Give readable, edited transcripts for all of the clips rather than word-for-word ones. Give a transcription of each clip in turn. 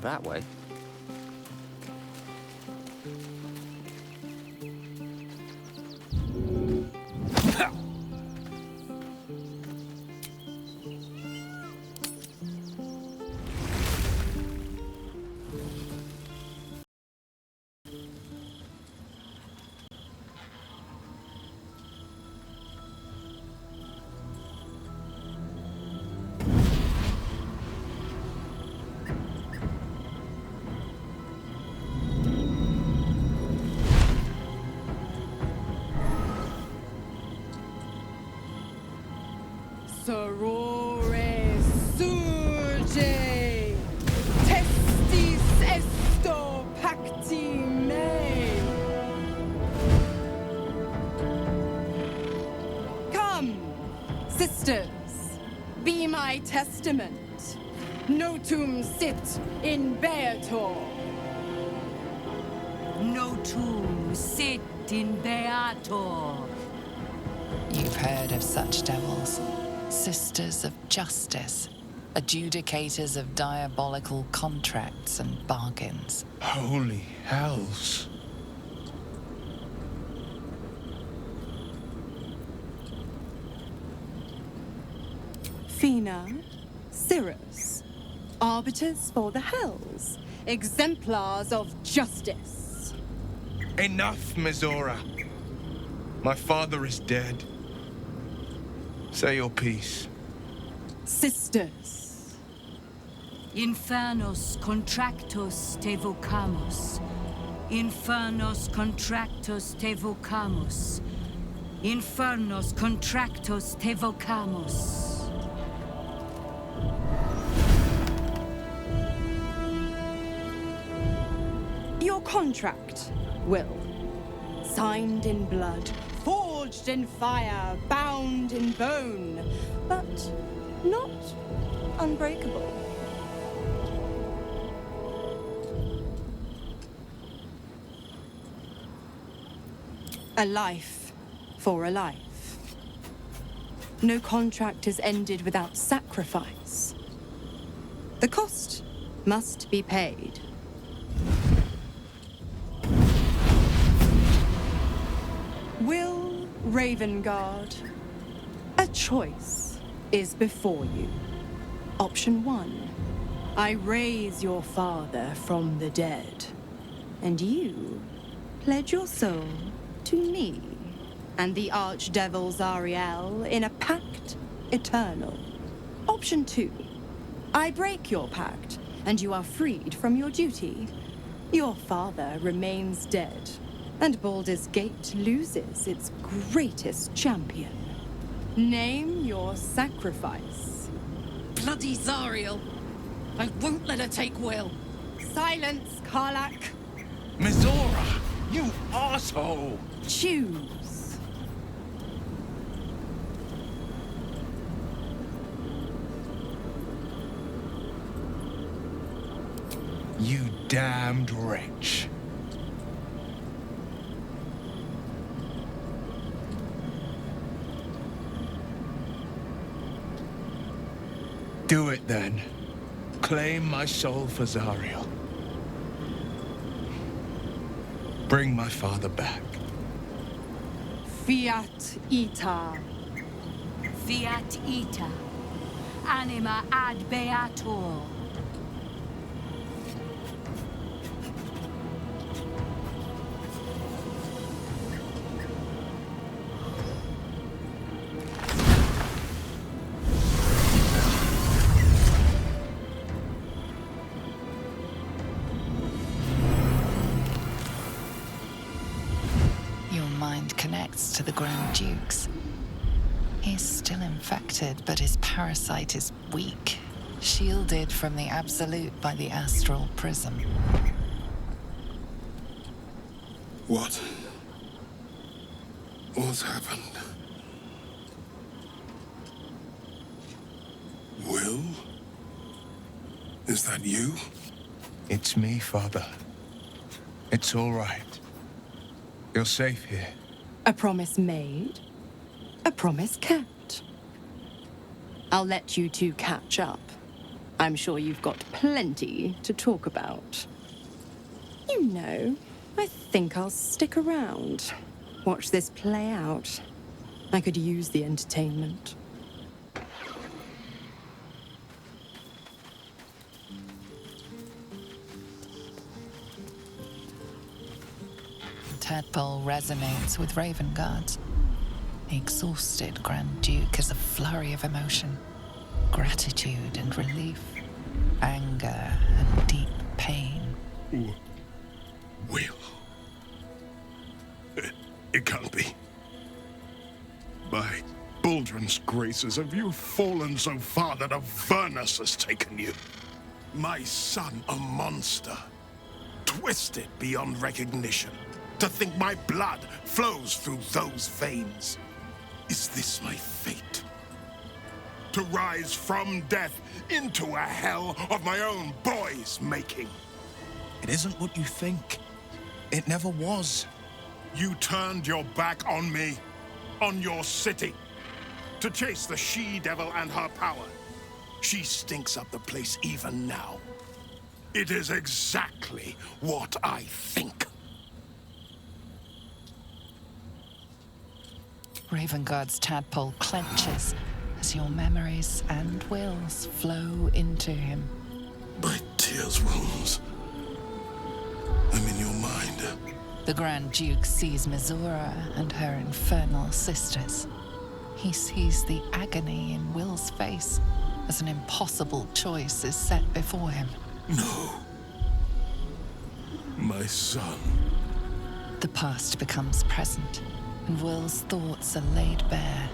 that way. Sorore surge, testis esto pacti me. Come, sisters, be my testament. Notum sit in beator. Notum sit in beator. You've heard of such devils. Sisters of justice, adjudicators of diabolical contracts and bargains. Holy hells. Fina, Cirrus, arbiters for the hells, exemplars of justice. Enough, Mizora. My father is dead. Say your piece. Sisters, Infernos contractus te vocamus. Infernos contractus te vocamus. Infernos contractus te vocamus. your contract, Will. Signed in blood, forged in fire, bound in bone, but not unbreakable. A life for a life. No contract is ended without sacrifice. The cost must be paid. Will Ravengard, a choice is before you. Option 1, I raise your father from the dead, and you pledge your soul to me and the Archdevil Zariel in a pact eternal. Option 2, I break your pact, and you are freed from your duty. Your father remains dead, and Baldur's Gate loses its greatest champion. Name your sacrifice. Bloody Zariel! I won't let her take Will. Silence, Karlak. Mizora, you asshole! Choose. You damned wretch. Do it then. Claim my soul for Zariel. Bring my father back. Fiat ita. Fiat ita, anima ad beator. Your mind connects to the Grand Duke's. He's still infected, but his parasite is weak, shielded from the Absolute by the astral prism. What? What's happened? Will? Is that you? It's me, Father. It's all right. You're safe here. A promise made, a promise kept. I'll let you two catch up. I'm sure you've got plenty to talk about. You know, I think I'll stick around. Watch this play out. I could use the entertainment. Tadpole resonates with Raven Guards. The exhausted Grand Duke has a flurry of emotion. Gratitude and relief. Anger and deep pain. Will. It can't be. By Baldrin's graces, have you fallen so far that Avernus has taken you? My son, a monster. Twisted beyond recognition. To think my blood flows through those veins. Is this my fate? To rise from death into a hell of my own boy's making? It isn't what you think. It never was. You turned your back on me, on your city, to chase the she-devil and her power. She stinks up the place even now. It is exactly what I think. Ravenguard's tadpole clenches as your memories and wills flow into him. My tears wounds. I'm in your mind. The Grand Duke sees Mizora and her infernal sisters. He sees the agony in Will's face as an impossible choice is set before him. No. My son. The past becomes present, and Will's thoughts are laid bare.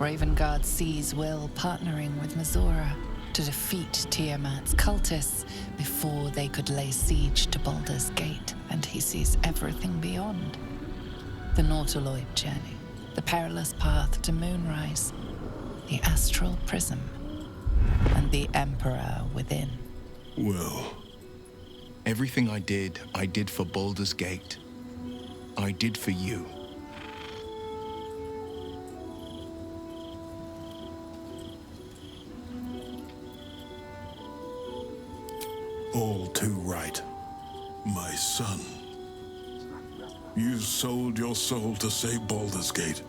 Ravenguard sees Will partnering with Mizora to defeat Tiamat's cultists before they could lay siege to Baldur's Gate, and he sees everything beyond. The Nautiloid journey, the perilous path to Moonrise, the astral prism, and the Emperor within. Well, Everything I did for Baldur's Gate. I did for you. all too right. My son. You sold your soul to save Baldur's Gate,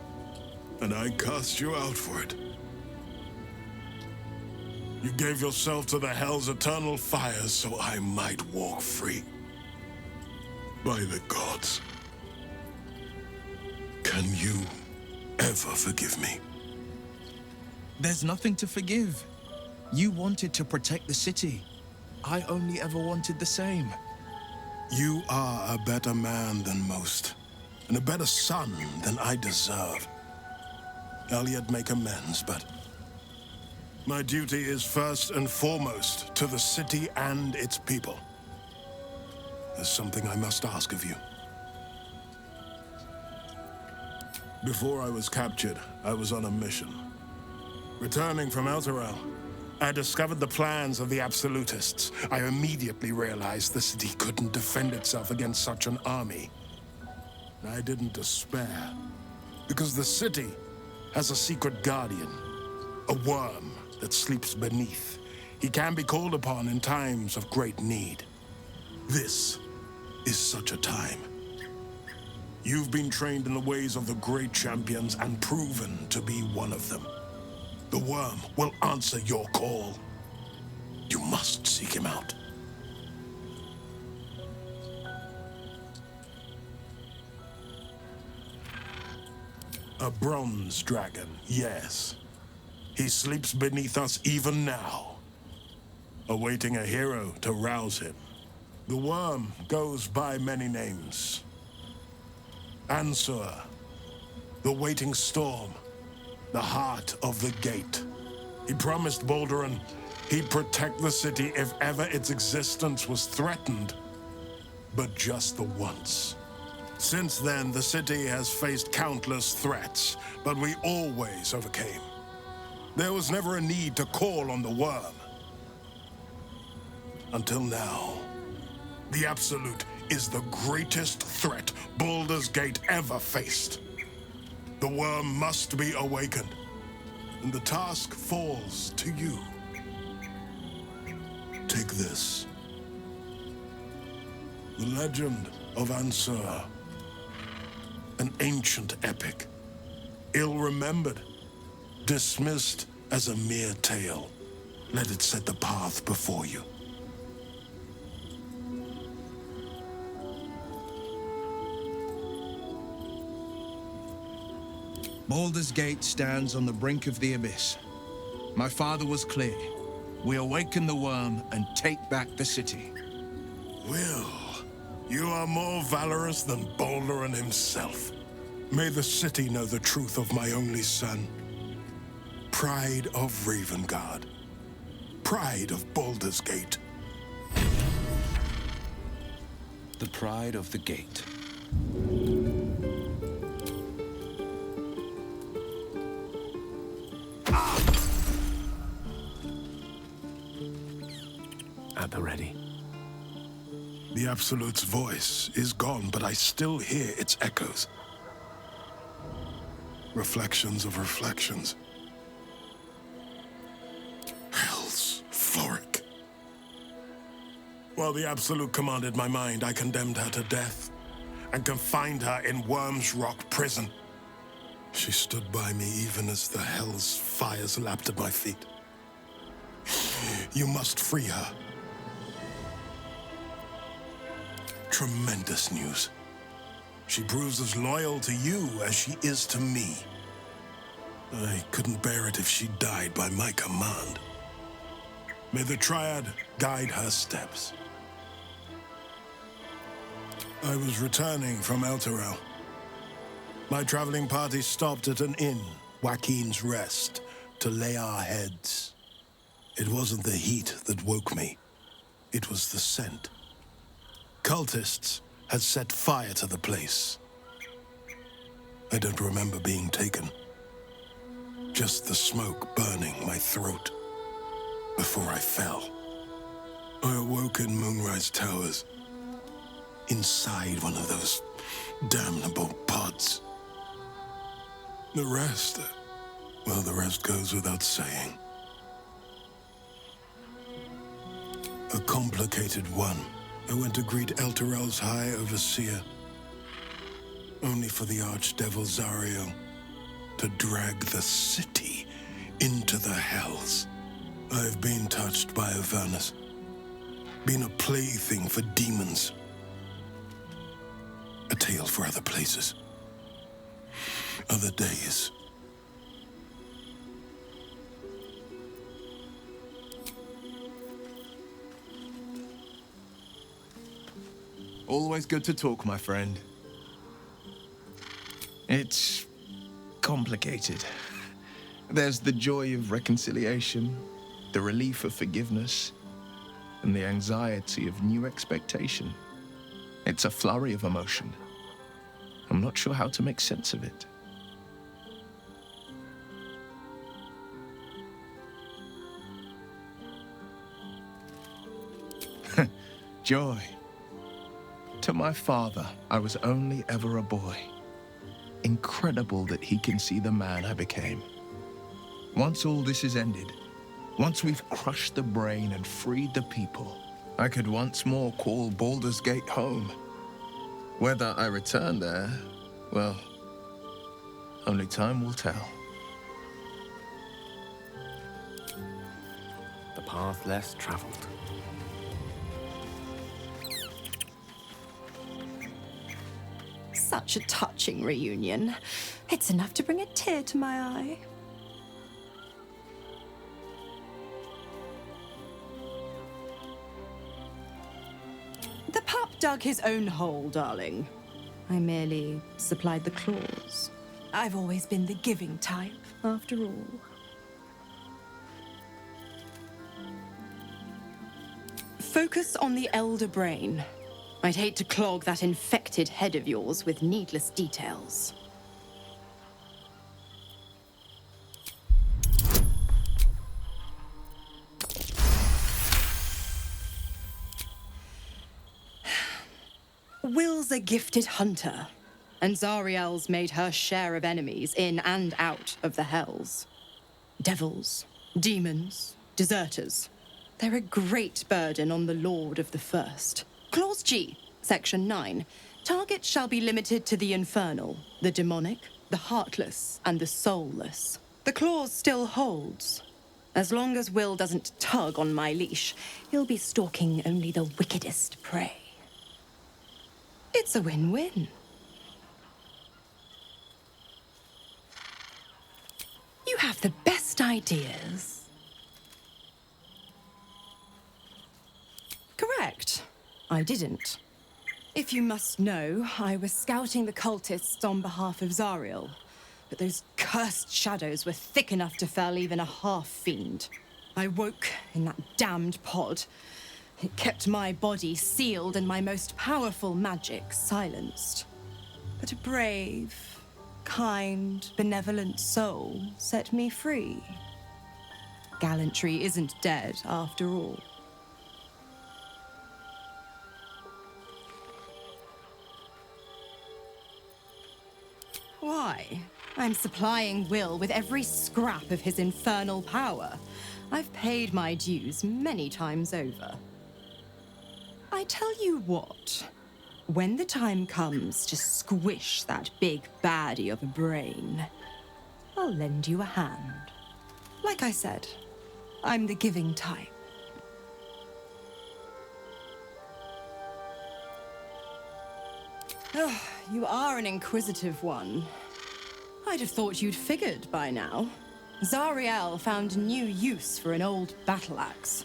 and I cast you out for it. You gave yourself to the Hell's eternal fires so I might walk free. By the gods. Can you ever forgive me? There's nothing to forgive. You wanted to protect the city. I only ever wanted the same. You are a better man than most, and a better son than I deserve. I'll yet make amends, but my duty is first and foremost to the city and its people. There's something I must ask of you. Before I was captured, I was on a mission. Returning from Elturel, I discovered the plans of the Absolutists. I immediately realized the city couldn't defend itself against such an army. I didn't despair, because the city has a secret guardian, a worm that sleeps beneath. He can be called upon in times of great need. This is such a time. You've been trained in the ways of the great champions and proven to be one of them. The worm will answer your call. You must seek him out. A bronze dragon, yes. He sleeps beneath us even now, awaiting a hero to rouse him. The worm goes by many names. Ansuru를, the waiting storm, the heart of the gate. He promised Balduran he'd protect the city if ever its existence was threatened, but just the once. Since then, the city has faced countless threats, but we always overcame. There was never a need to call on the worm. Until now, the Absolute is the greatest threat Baldur's Gate ever faced. The worm must be awakened, and the task falls to you. take this. The legend of Ansuruh. An ancient epic. Ill-remembered. Dismissed as a mere tale. Let it set the path before you. Baldur's Gate stands on the brink of the abyss. My father was clear. We awaken the worm and take back the city. Will, you are more valorous than Baldurin himself. May the city know the truth of my only son. Pride of Ravengard. Pride of Baldur's Gate. The pride of the gate. At the ready. The Absolute's voice is gone, but I still hear its echoes. Reflections of reflections. Hell's Floric. While the Absolute commanded my mind, I condemned her to death and confined her in Worm's Rock prison. She stood by me even as the Hell's fires lapped at my feet. You must free her. Tremendous news. She proves as loyal to you as she is to me. I couldn't bear it if she died by my command. May the Triad guide her steps. I was returning from Elturel. My traveling party stopped at an inn, Joaquin's Rest, to lay our heads. It wasn't the heat that woke me. It was the scent. Cultists had set fire to the place. I don't remember being taken. Just the smoke burning my throat before I fell. I awoke in Moonrise Towers, inside one of those damnable pods. The rest, well, the rest goes without saying. A complicated one. I went to greet Elturel's High Overseer, only for the Archdevil Zariel to drag the city into the Hells. I've been touched by Avernus, been a plaything for demons, a tale for other places, other days. Always good to talk, my friend. It's complicated. There's the joy of reconciliation, the relief of forgiveness, and the anxiety of new expectation. It's a flurry of emotion. I'm not sure how to make sense of it. Joy. To my father, I was only ever a boy. Incredible that he can see the man I became. Once all this is ended, once we've crushed the brain and freed the people, I could once more call Baldur's Gate home. Whether I return there, well, only time will tell. The path less traveled. Such a touching reunion. It's enough to bring a tear to my eye. The pup dug his own hole, darling. I merely supplied the claws. I've always been the giving type, after all. Focus on the elder brain. I'd hate to clog that infected head of yours with needless details. Will's a gifted hunter, and Zariel's made her share of enemies in and out of the Hells. Devils, demons, deserters. They're a great burden on the Lord of the First. Clause G, Section 9. Targets shall be limited to the infernal, the demonic, the heartless, and the soulless. The clause still holds. As long as Will doesn't tug on my leash, he'll be stalking only the wickedest prey. It's a win-win. You have the best ideas. Correct. I didn't. If you must know, I was scouting the cultists on behalf of Zariel, but those cursed shadows were thick enough to fell even a half-fiend. I woke in that damned pod. It kept my body sealed and my most powerful magic silenced. But a brave, kind, benevolent soul set me free. Gallantry isn't dead after all. Why? I'm supplying Will with every scrap of his infernal power. I've paid my dues many times over. I tell you what, when the time comes to squish that big baddie of a brain, I'll lend you a hand. Like I said, I'm the giving type. Oh, you are an inquisitive one. I'd have thought you'd figured by now. Zariel found new use for an old battle axe.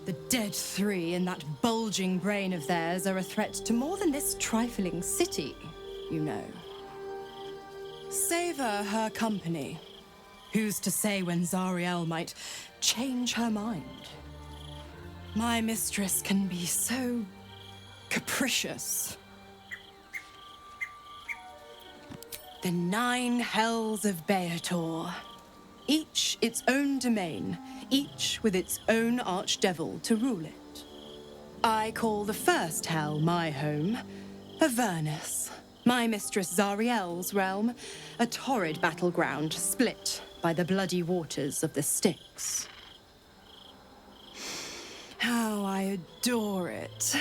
The dead three in that bulging brain of theirs are a threat to more than this trifling city, you know. Savor her company. Who's to say when Zariel might change her mind? My mistress can be so capricious. The 9 hells of Beator. Each its own domain, each with its own archdevil to rule it. I call the first hell my home, Avernus, my mistress Zariel's realm, a torrid battleground split by the bloody waters of the Styx. How I adore it,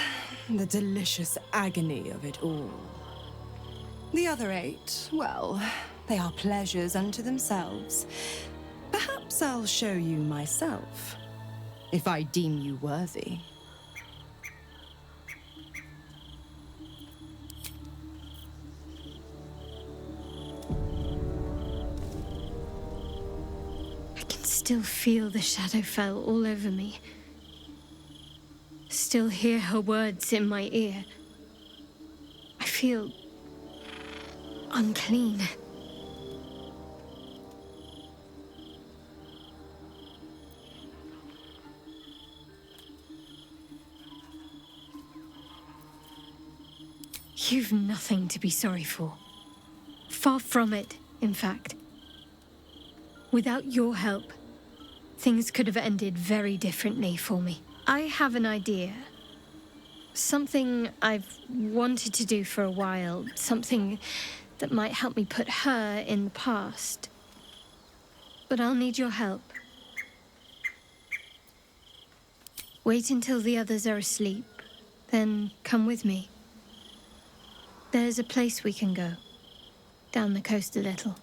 the delicious agony of it all. The other 8, well, they are pleasures unto themselves. Perhaps I'll show you myself, if I deem you worthy. I can still feel the Shadowfell all over me. Still hear her words in my ear. I feel unclean. You've nothing to be sorry for. Far from it, in fact. Without your help, things could have ended very differently for me. I have an idea. Something I've wanted to do for a while. Something that might help me put her in the past. But I'll need your help. Wait until the others are asleep, then come with me. There's a place we can go, down the coast a little.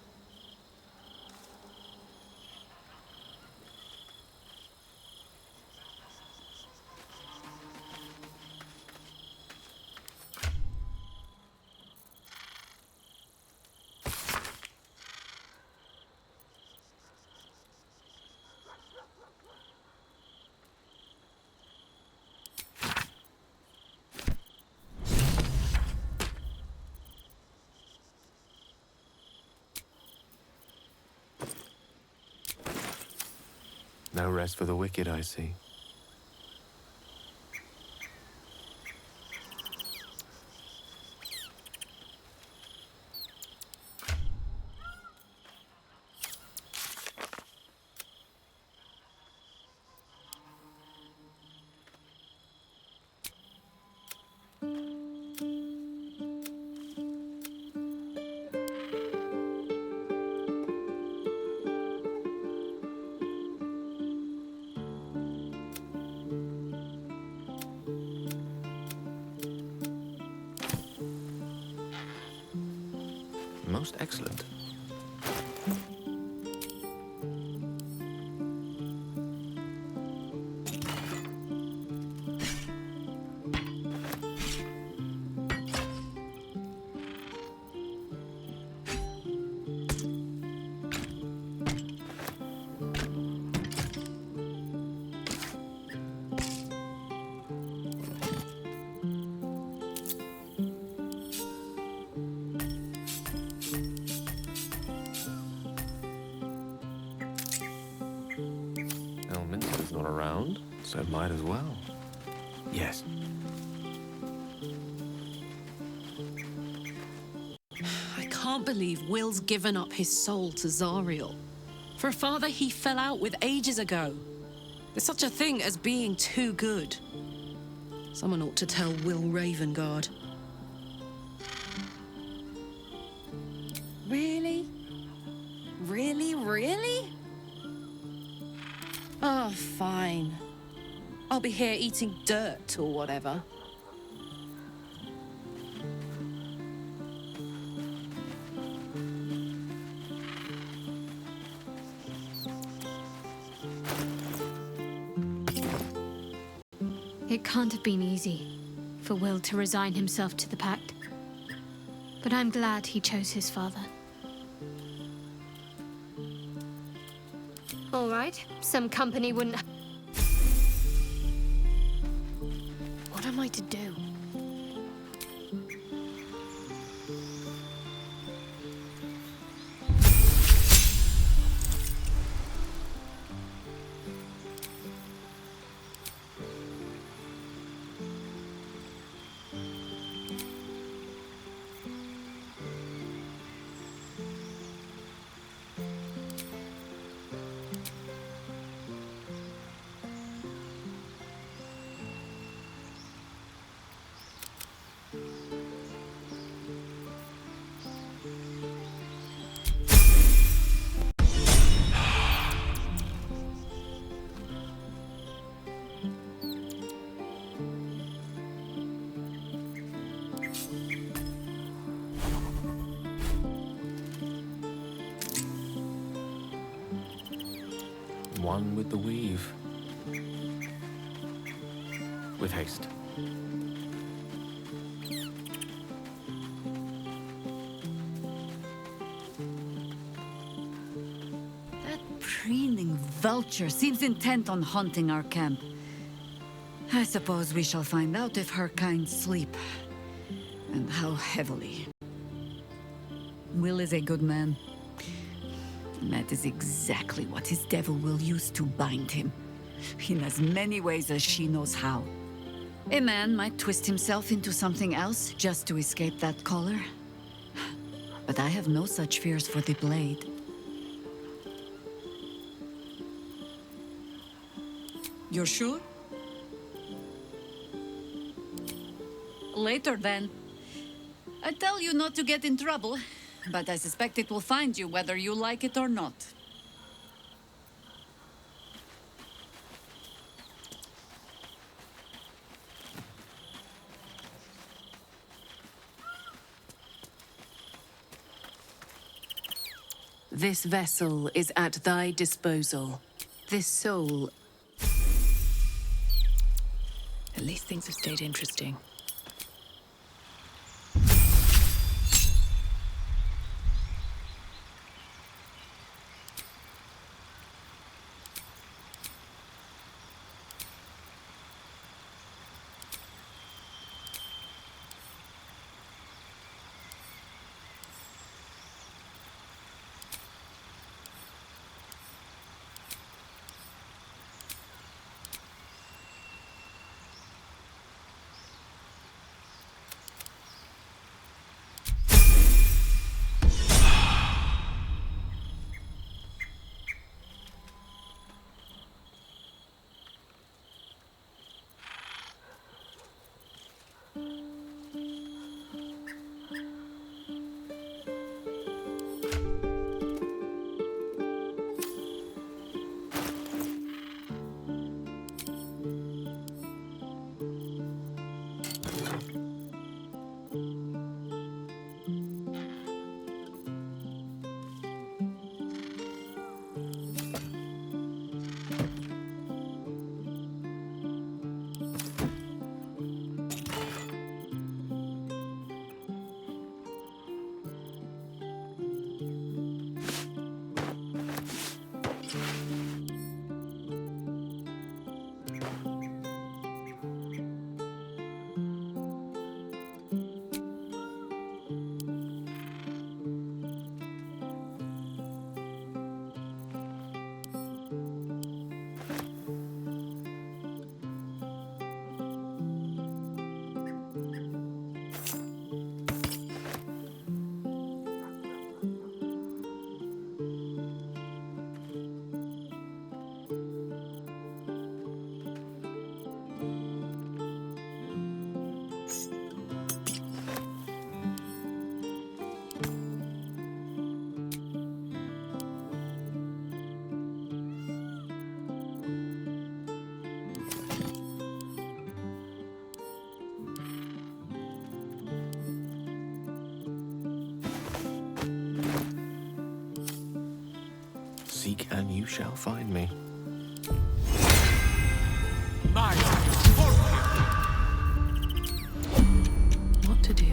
No rest for the wicked, I see. Most excellent. Elminster's not around, so might as well. Yes. I can't believe Will's given up his soul to Zariel. For a father he fell out with ages ago. There's such a thing as being too good. Someone ought to tell Will Ravengard. Really? Really? Oh, fine. I'll be here eating dirt or whatever. It can't have been easy for Will to resign himself to the pact. But I'm glad he chose his father. All right, some company wouldn't... What am I to do? One with the weave. With haste. That preening vulture seems intent on haunting our camp. I suppose we shall find out if her kind sleep, and how heavily. Will is a good man. And that is exactly what his devil will use to bind him, in as many ways as she knows how. A man might twist himself into something else just to escape that collar. But I have no such fears for the blade. You're sure? Later, then. I tell you not to get in trouble, but I suspect it will find you whether you like it or not. This vessel is at thy disposal. This soul... At least things have stayed interesting. Seek and you shall find me. What to do?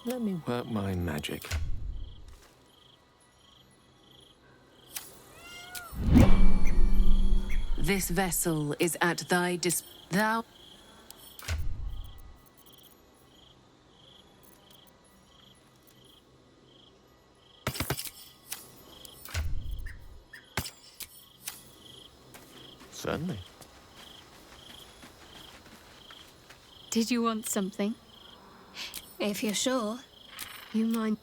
Let me work my magic. This vessel is at thy thou. Certainly. Did you want something? If you're sure, you mind.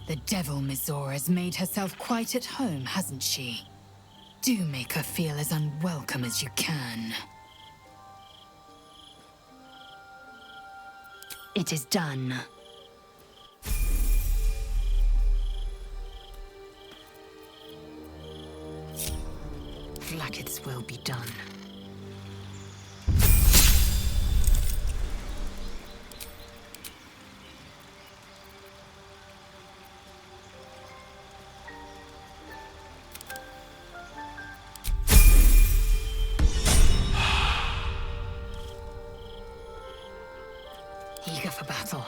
The devil Mizora has made herself quite at home, hasn't she? Do make her feel as unwelcome as you can. It is done. Blacket's will be done. Eager for battle.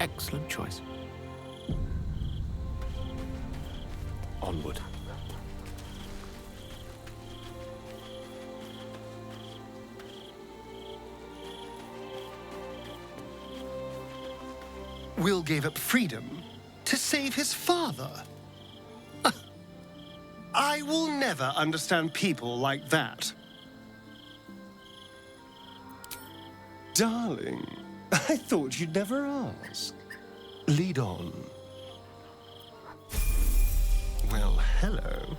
Excellent choice. Onward. Will gave up freedom to save his father. I will never understand people like that. Darling, I thought you'd never ask. Lead on. Well, hello.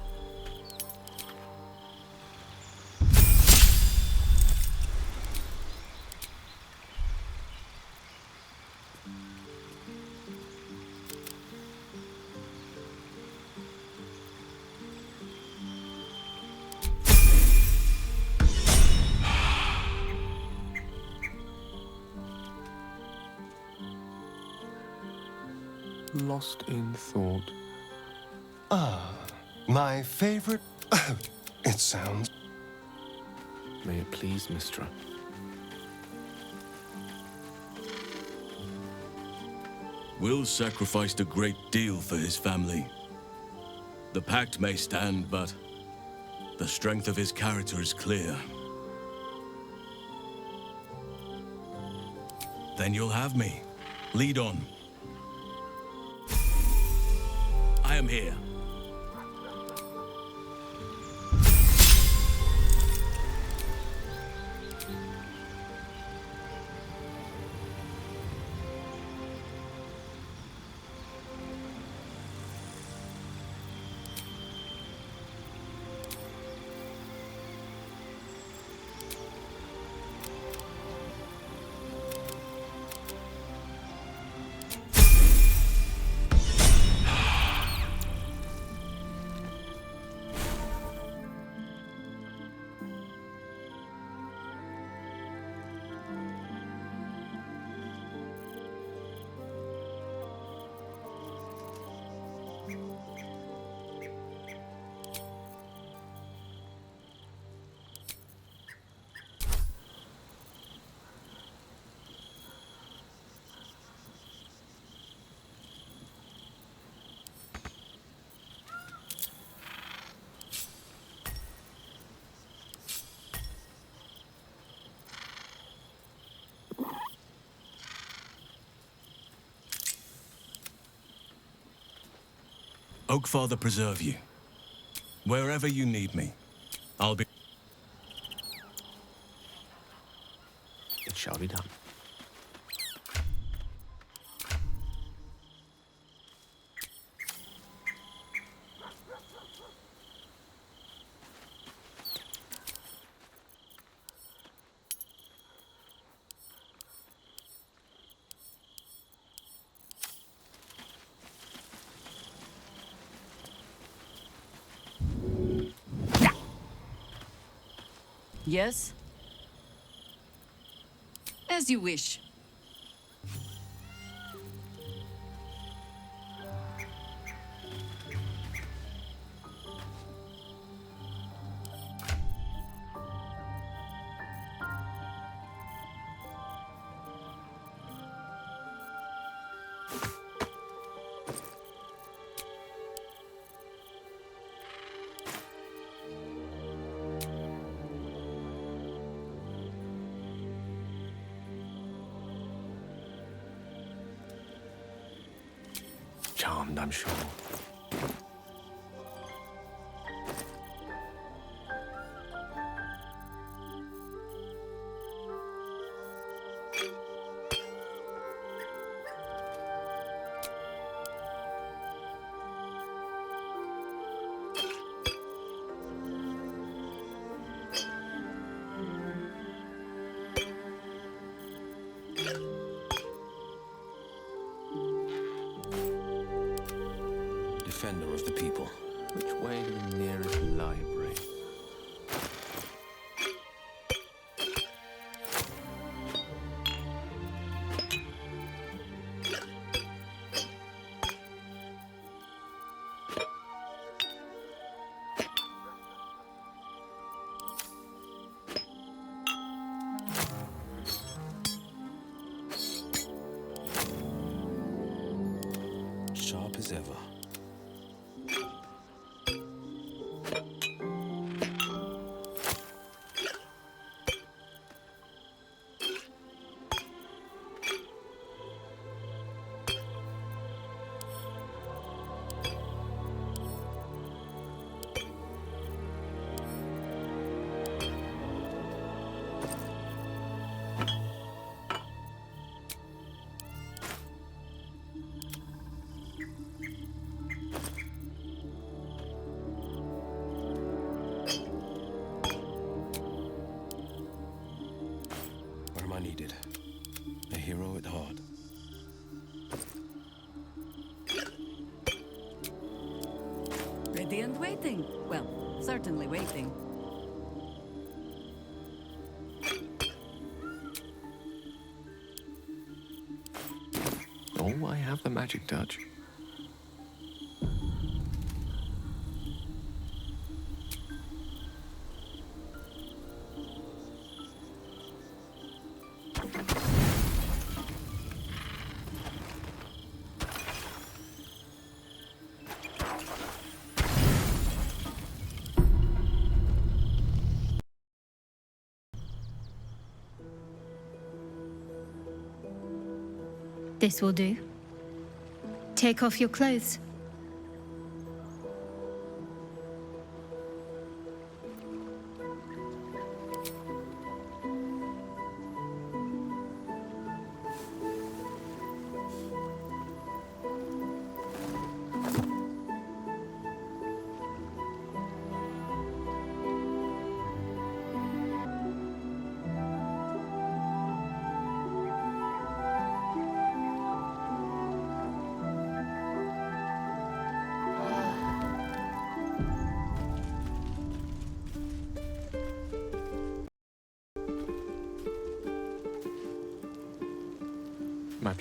Lost in thought. Ah, my favorite... it sounds... May it please, Mistra. Will sacrificed a great deal for his family. The pact may stand, but the strength of his character is clear. Then you'll have me. Lead on. I am here. Oakfather preserve you. Wherever you need me, I'll be... It shall be done. Yes? As you wish. happened, I'm sure. Defender of the people. Which way to the nearest library? Sharp as ever. Needed. A hero at heart. Ready and waiting. Well, certainly waiting. Oh, I have the magic touch. This will do. Take off your clothes. My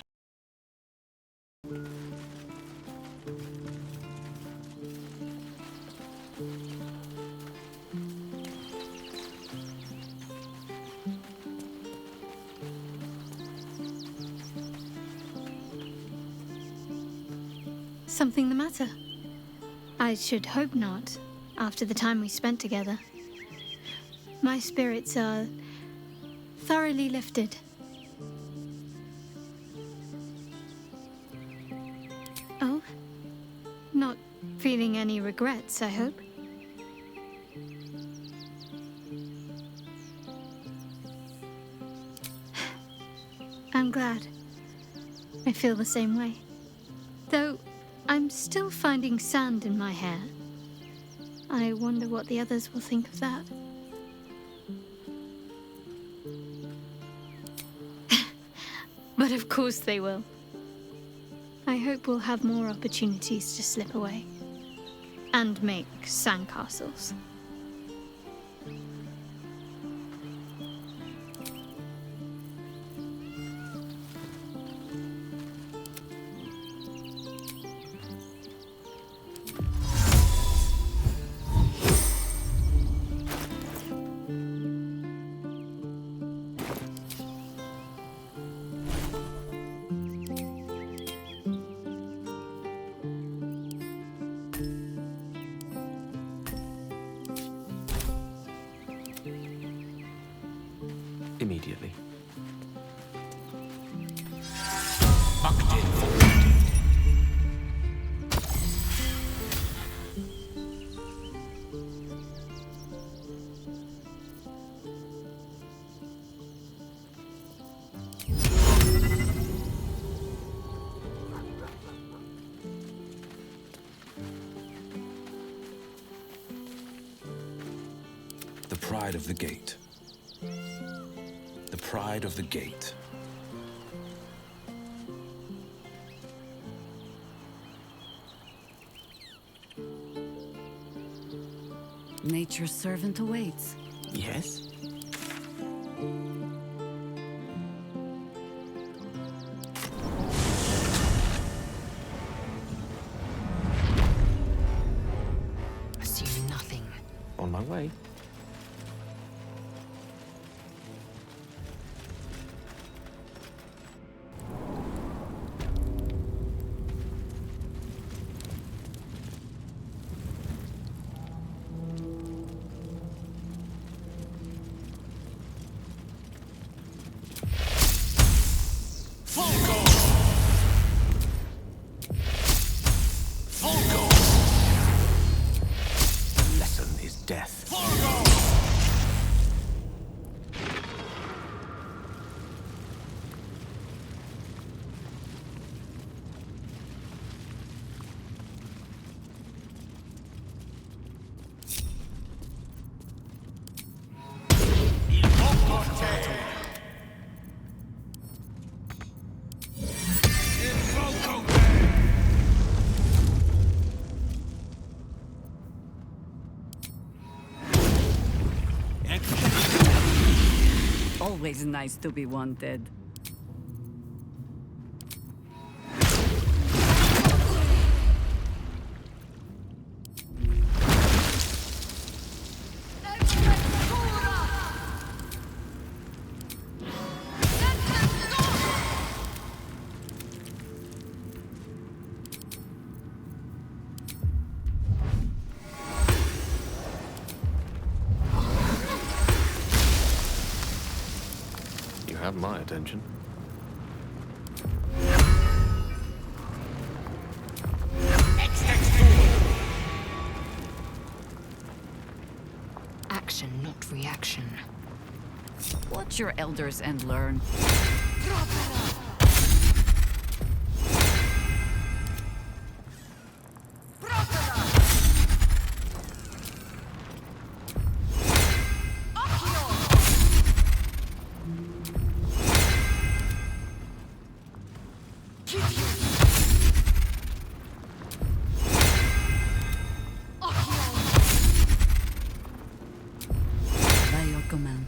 Something the matter? I should hope not, after the time we spent together. My spirits are thoroughly lifted. Oh? Not feeling any regrets, I hope? I'm glad. I feel the same way. Though I'm still finding sand in my hair. I wonder what the others will think of that. But of course they will. I hope we'll have more opportunities to slip away and make sandcastles. Immediately. The pride of the gate. The pride of the gate. Nature's servant awaits. Yes? Assume nothing. On my way. Lesson is death. Always nice to be wanted. You have my attention. Action, not reaction. Watch your elders and learn. By your command.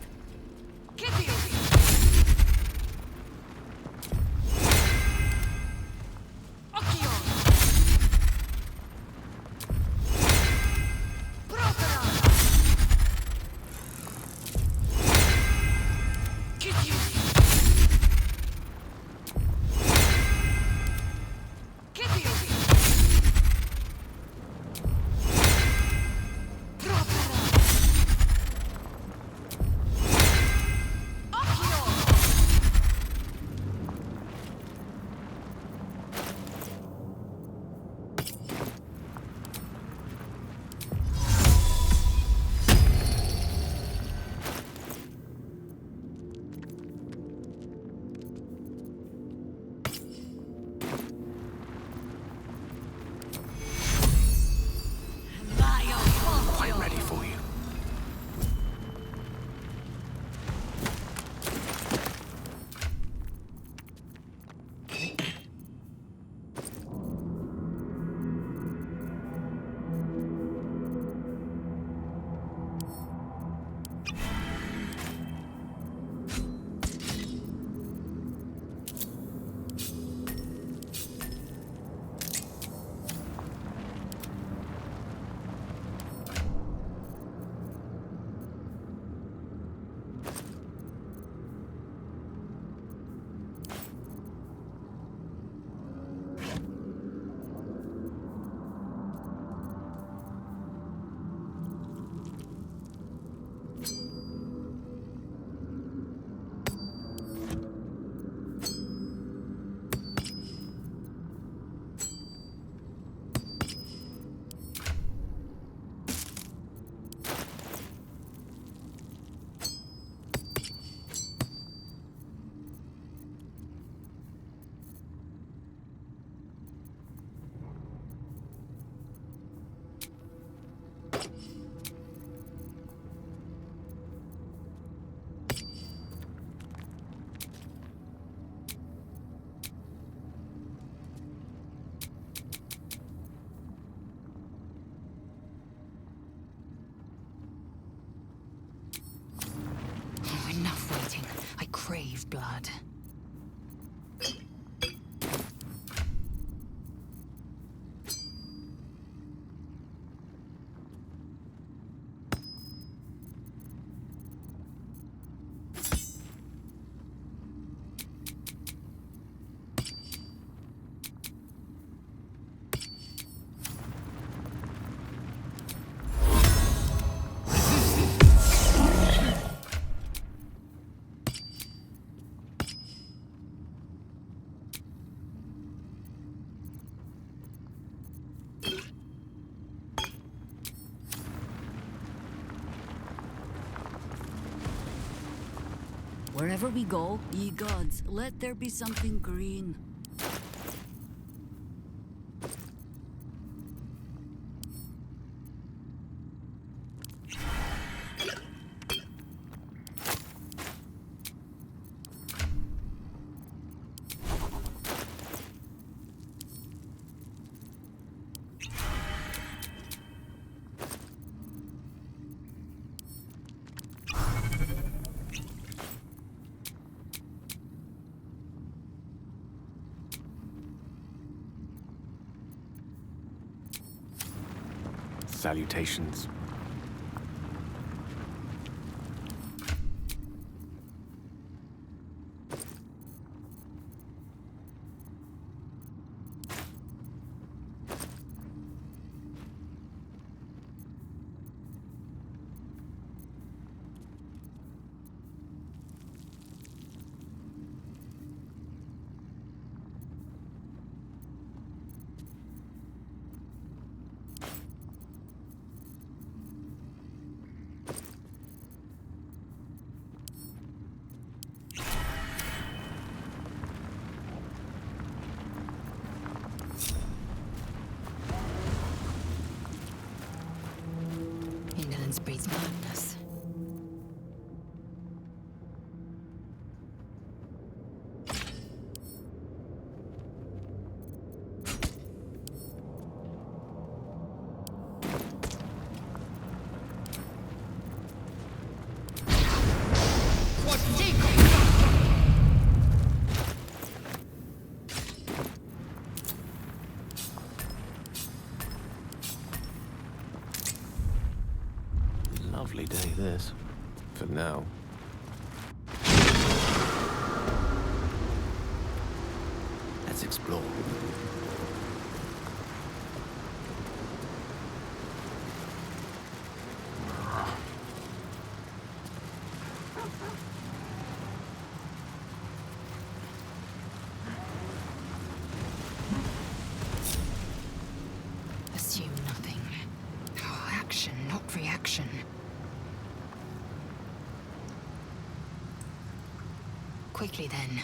Quite ready for you. blood. Wherever we go, ye gods, let there be something green. Salutations. Ignorance breeds madness. Lovely day, this. For now. Let's explore. Assume nothing. Oh, action, not reaction. Quickly then.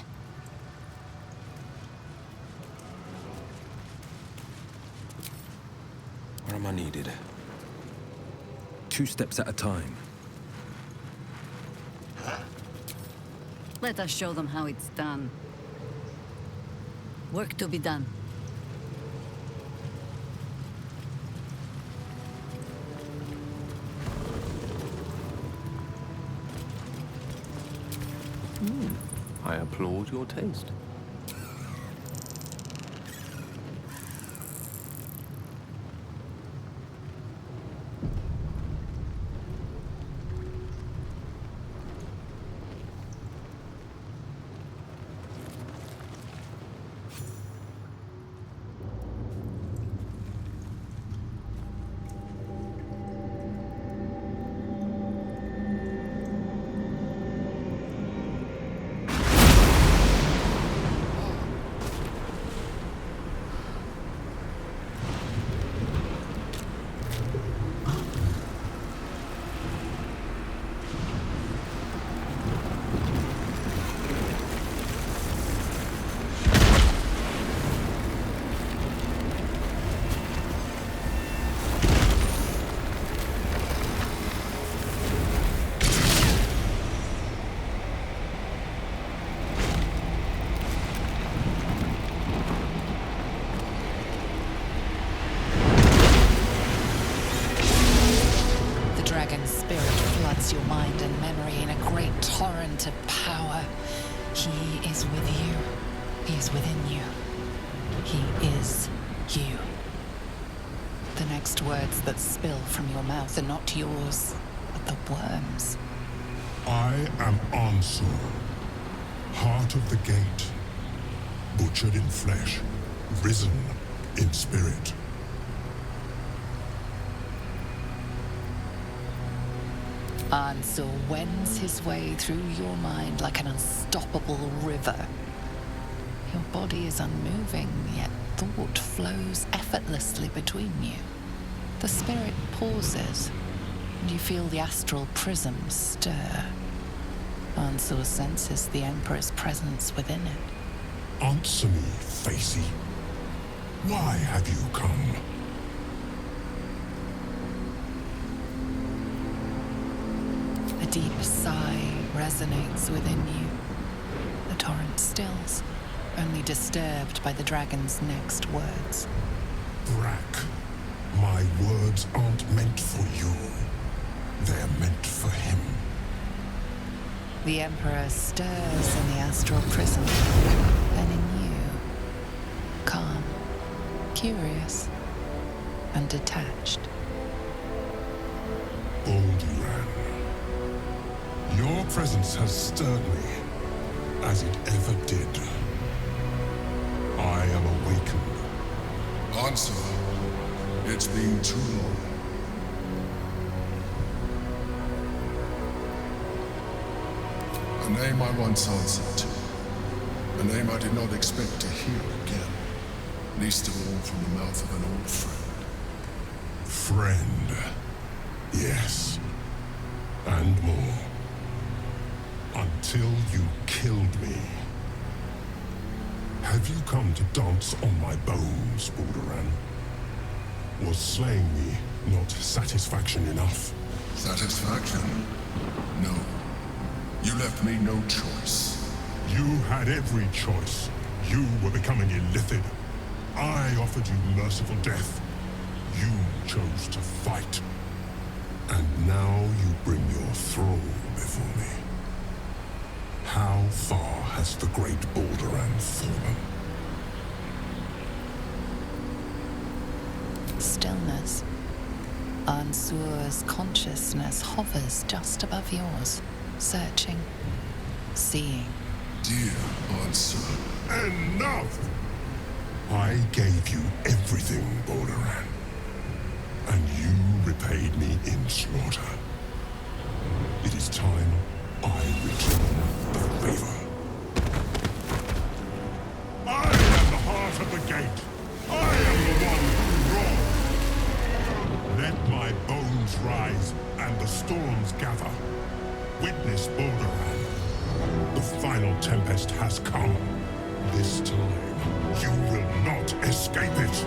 Where am I needed? 2 steps at a time. Let us show them how it's done. Work to be done. I applaud your taste. Your mind and memory in a great torrent of power. He is with you. He is within you. He is you. The next words that spill from your mouth are not yours, but the worms. I am Ansu르, heart of the gate, butchered in flesh, risen in spirit. Ansu르 wends his way through your mind like an unstoppable river. Your body is unmoving, yet thought flows effortlessly between you. The spirit pauses, and you feel the astral prism stir. Ansu르 senses the Emperor's presence within it. Answer me, Facey. Why have you come? A deep sigh resonates within you. The torrent stills, only disturbed by the dragon's next words. Brack, my words aren't meant for you. They're meant for him. The Emperor stirs in the astral prison, then in you. Calm, curious, and detached. Bolduran, your presence has stirred me, as it ever did. I am awakened. Answer. It's been too long. A name I once answered to. A name I did not expect to hear again. Least of all from the mouth of an old friend. Friend. Yes. And more. Until you killed me. Have you come to dance on my bones, Bolduran? Was slaying me not satisfaction enough? Satisfaction? No. You left me no choice. You had every choice. You were becoming illithid. I offered you merciful death. You chose to fight. And now you bring your throne before me. How far has the great Bolduran fallen? Stillness. Ansure's consciousness hovers just above yours, searching, seeing. Dear Ansur. Enough! I gave you everything, Bolduran. And you repaid me in slaughter. It is time I return the favor. I am the heart of the gate. I am the one who roared. Let my bones rise and the storms gather. Witness Bolduran. The final tempest has come. This time, you will not escape it.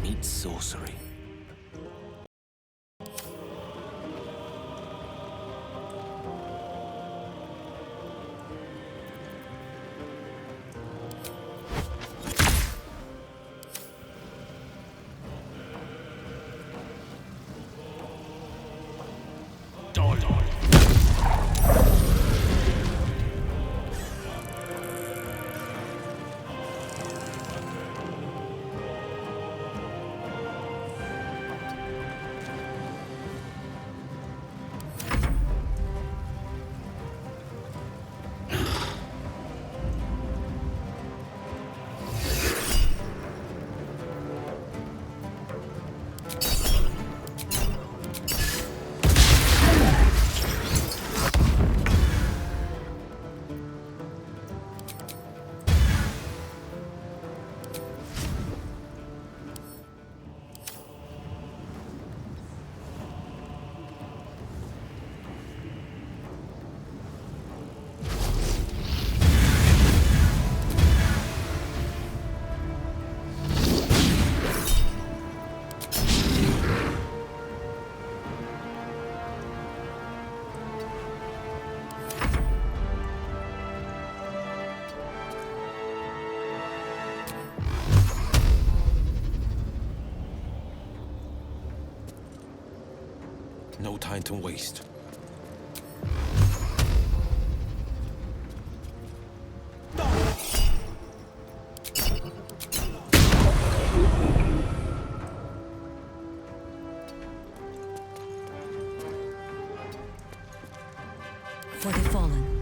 Meet sorcery. no time to waste. For the fallen.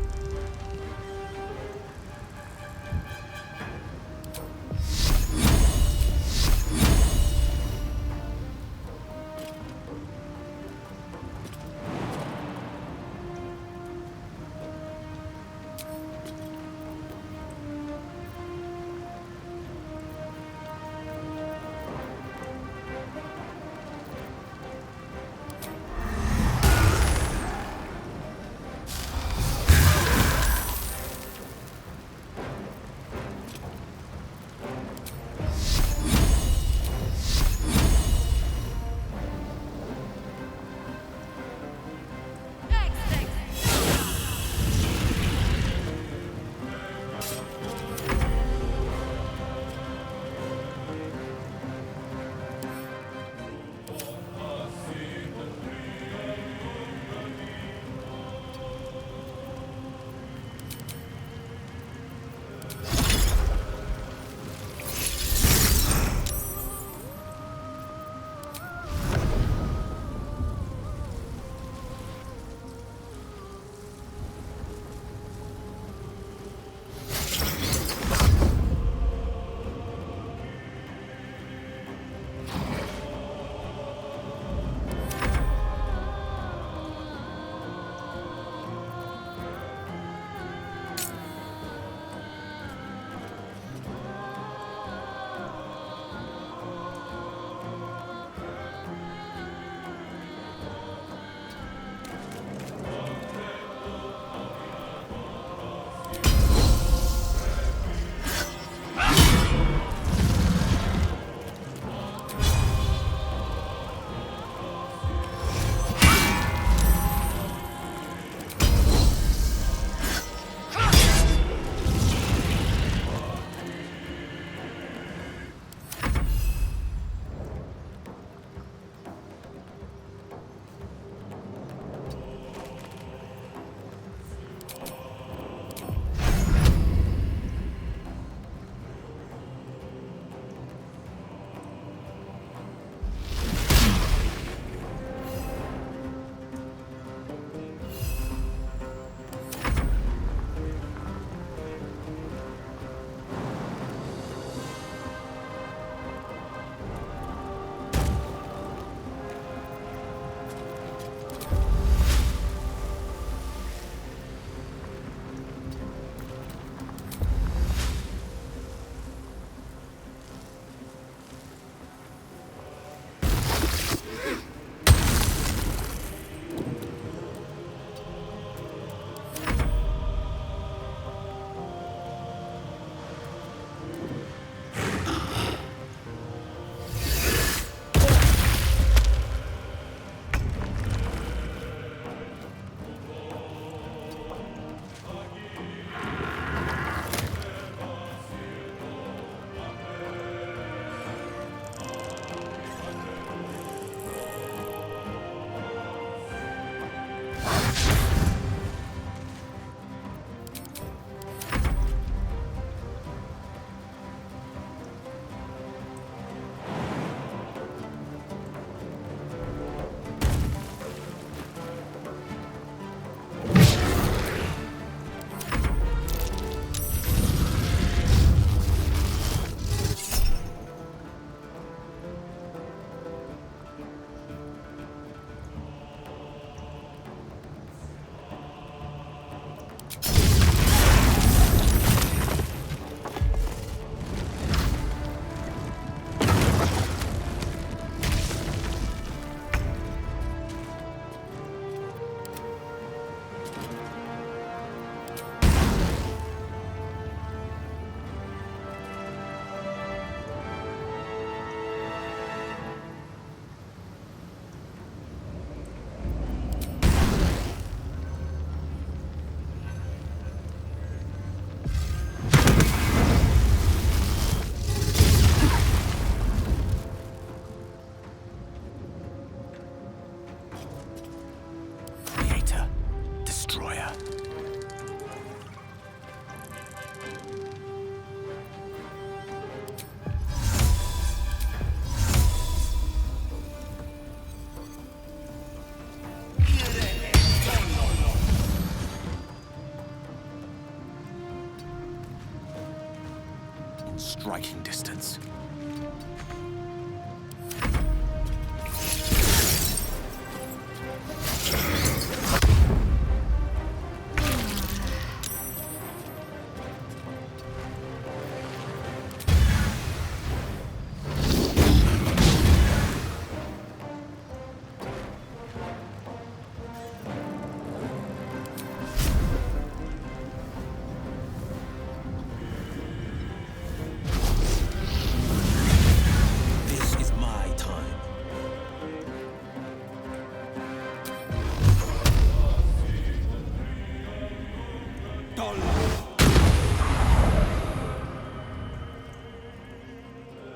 striking distance.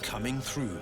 Coming through.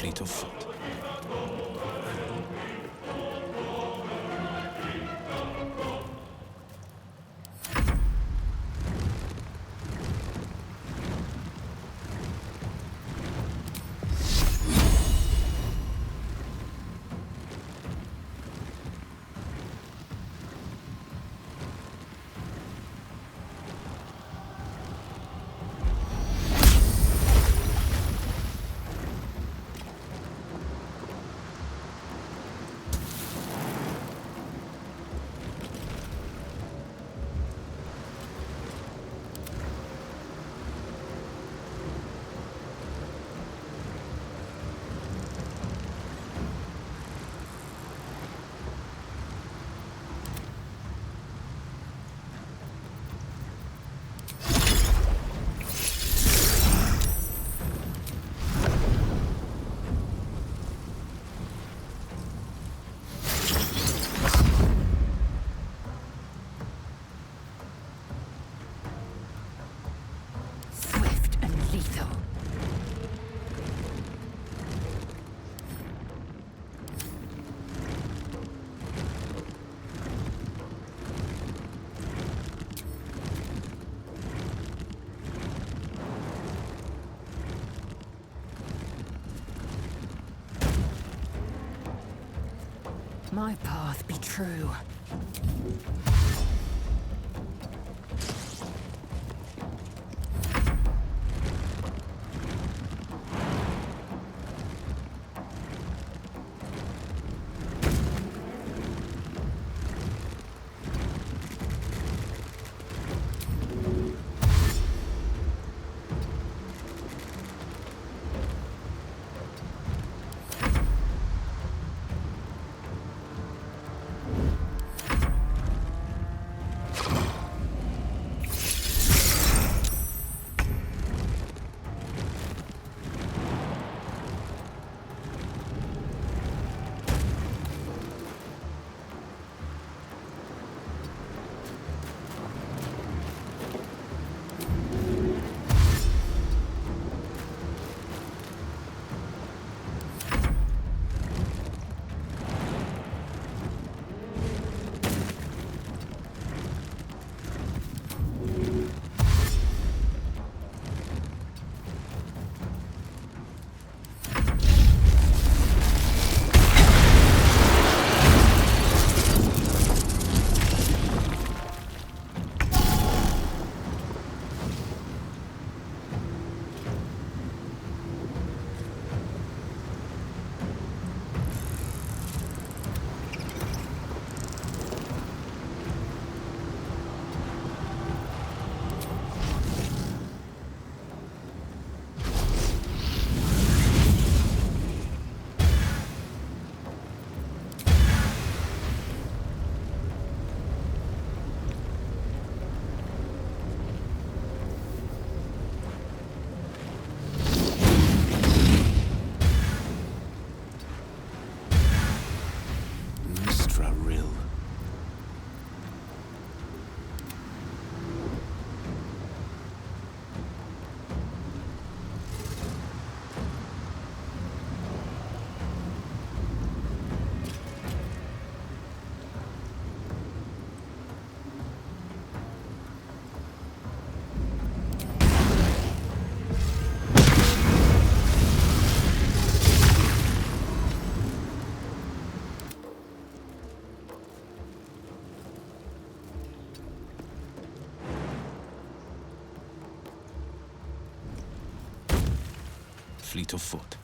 fleet of foot. My path be true. Fleet of foot.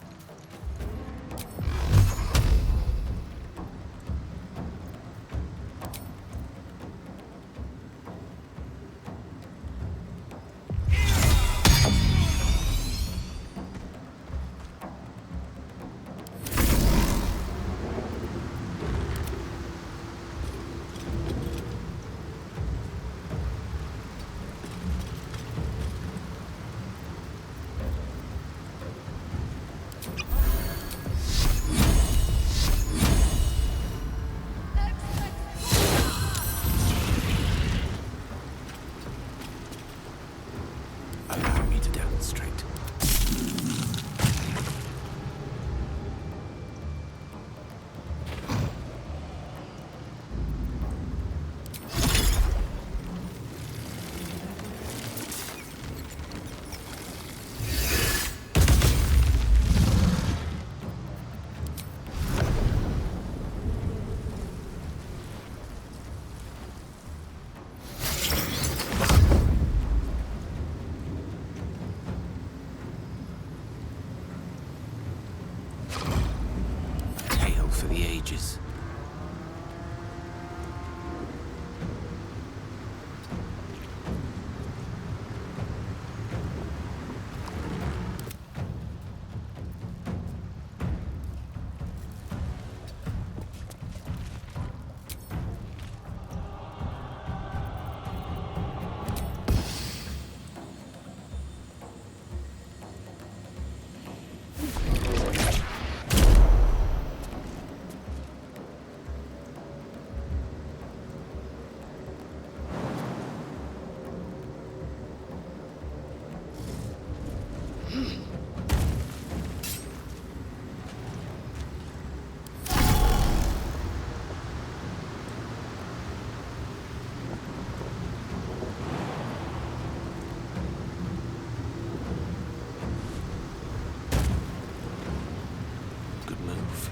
for the ages. Good move.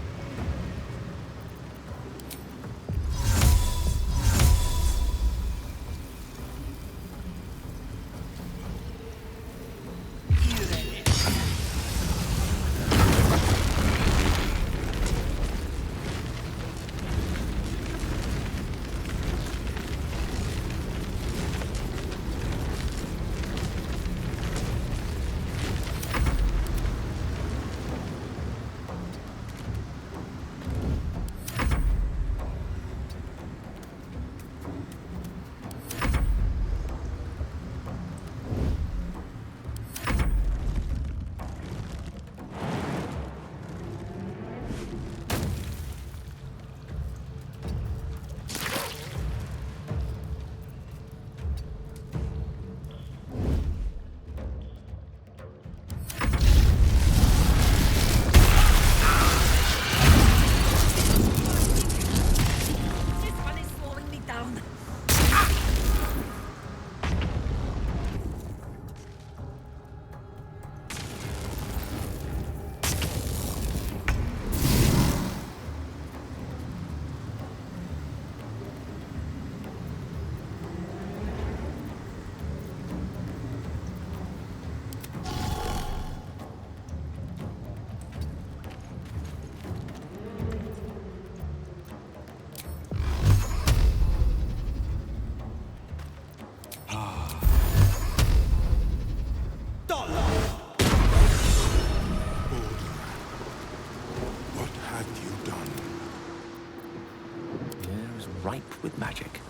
Ripe with magic.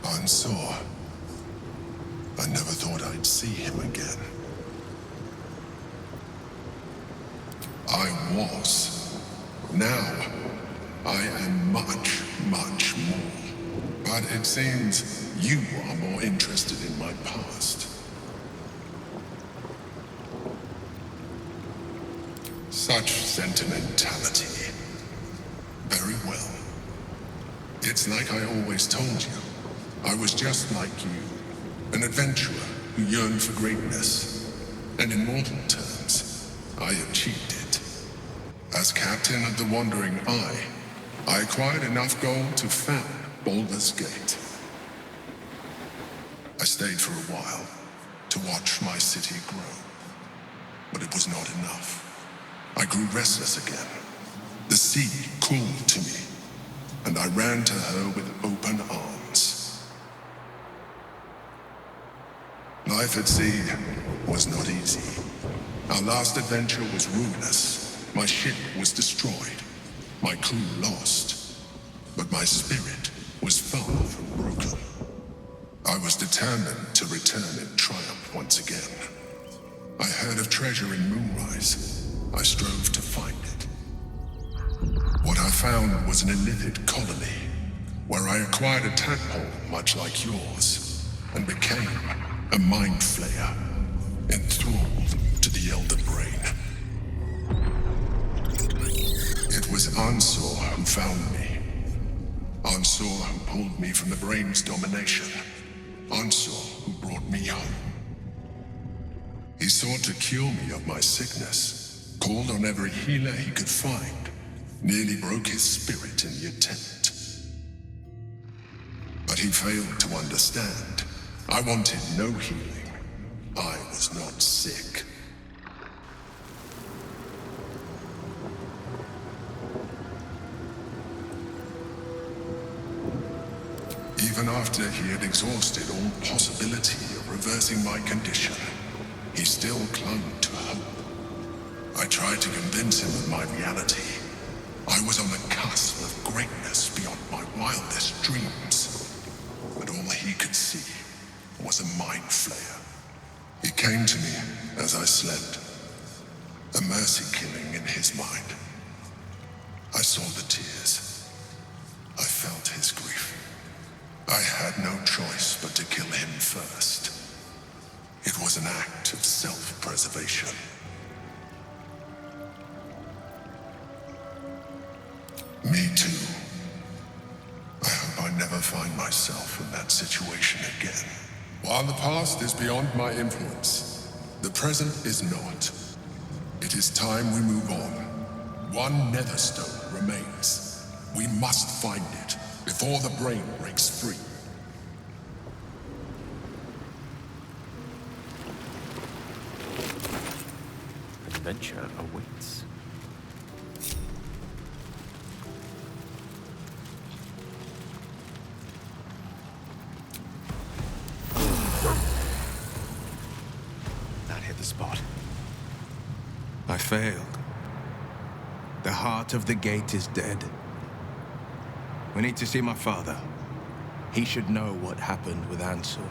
Ansuruh. I never thought I'd see him again. I was. Now, I am much, much more. But it seems you are more interested in my past. Such sentimentality. Very well. It's like I always told you. I was just like you. An adventurer who yearned for greatness. And in mortal terms, I achieved it. As captain of the Wandering Eye, I acquired enough gold to found Baldur's Gate. I stayed for a while to watch my city grow. But it was not enough. I grew restless again. The sea called to me, and I ran to her with open arms. Life at sea was not easy. Our last adventure was ruinous. My ship was destroyed, my crew lost, but my spirit was far from broken. I was determined to return in triumph once again. I heard of treasure in Moonrise. I strove to find it. What I found was an illithid colony, where I acquired a tadpole much like yours, and became a mind flayer, enthralled to the Elder Brain. It was Ansuruh who found me. Ansuruh who pulled me from the Brain's domination. Ansuruh who brought me home. He sought to cure me of my sickness, called on every healer he could find, nearly broke his spirit in the attempt. But he failed to understand. I wanted no healing. I was not sick. after he had exhausted all possibility of reversing my condition, he still clung to hope. I tried to convince him of my reality. I was on the cusp of greatness beyond my wildest dreams. But all he could see was a mind flayer. He came to me as I slept, a mercy killing in his mind. I saw the tears. I felt his grief. I had no choice but to kill him first. It was an act of self-preservation. Me too. I hope I never find myself in that situation again. While the past is beyond my influence, the present is not. It is time we move on. One netherstone remains. We must find it before the brain breaks free. Adventure awaits. That hit the spot. I failed. The heart of the gate is dead. We need to see my father. He should know what happened with Ansu르.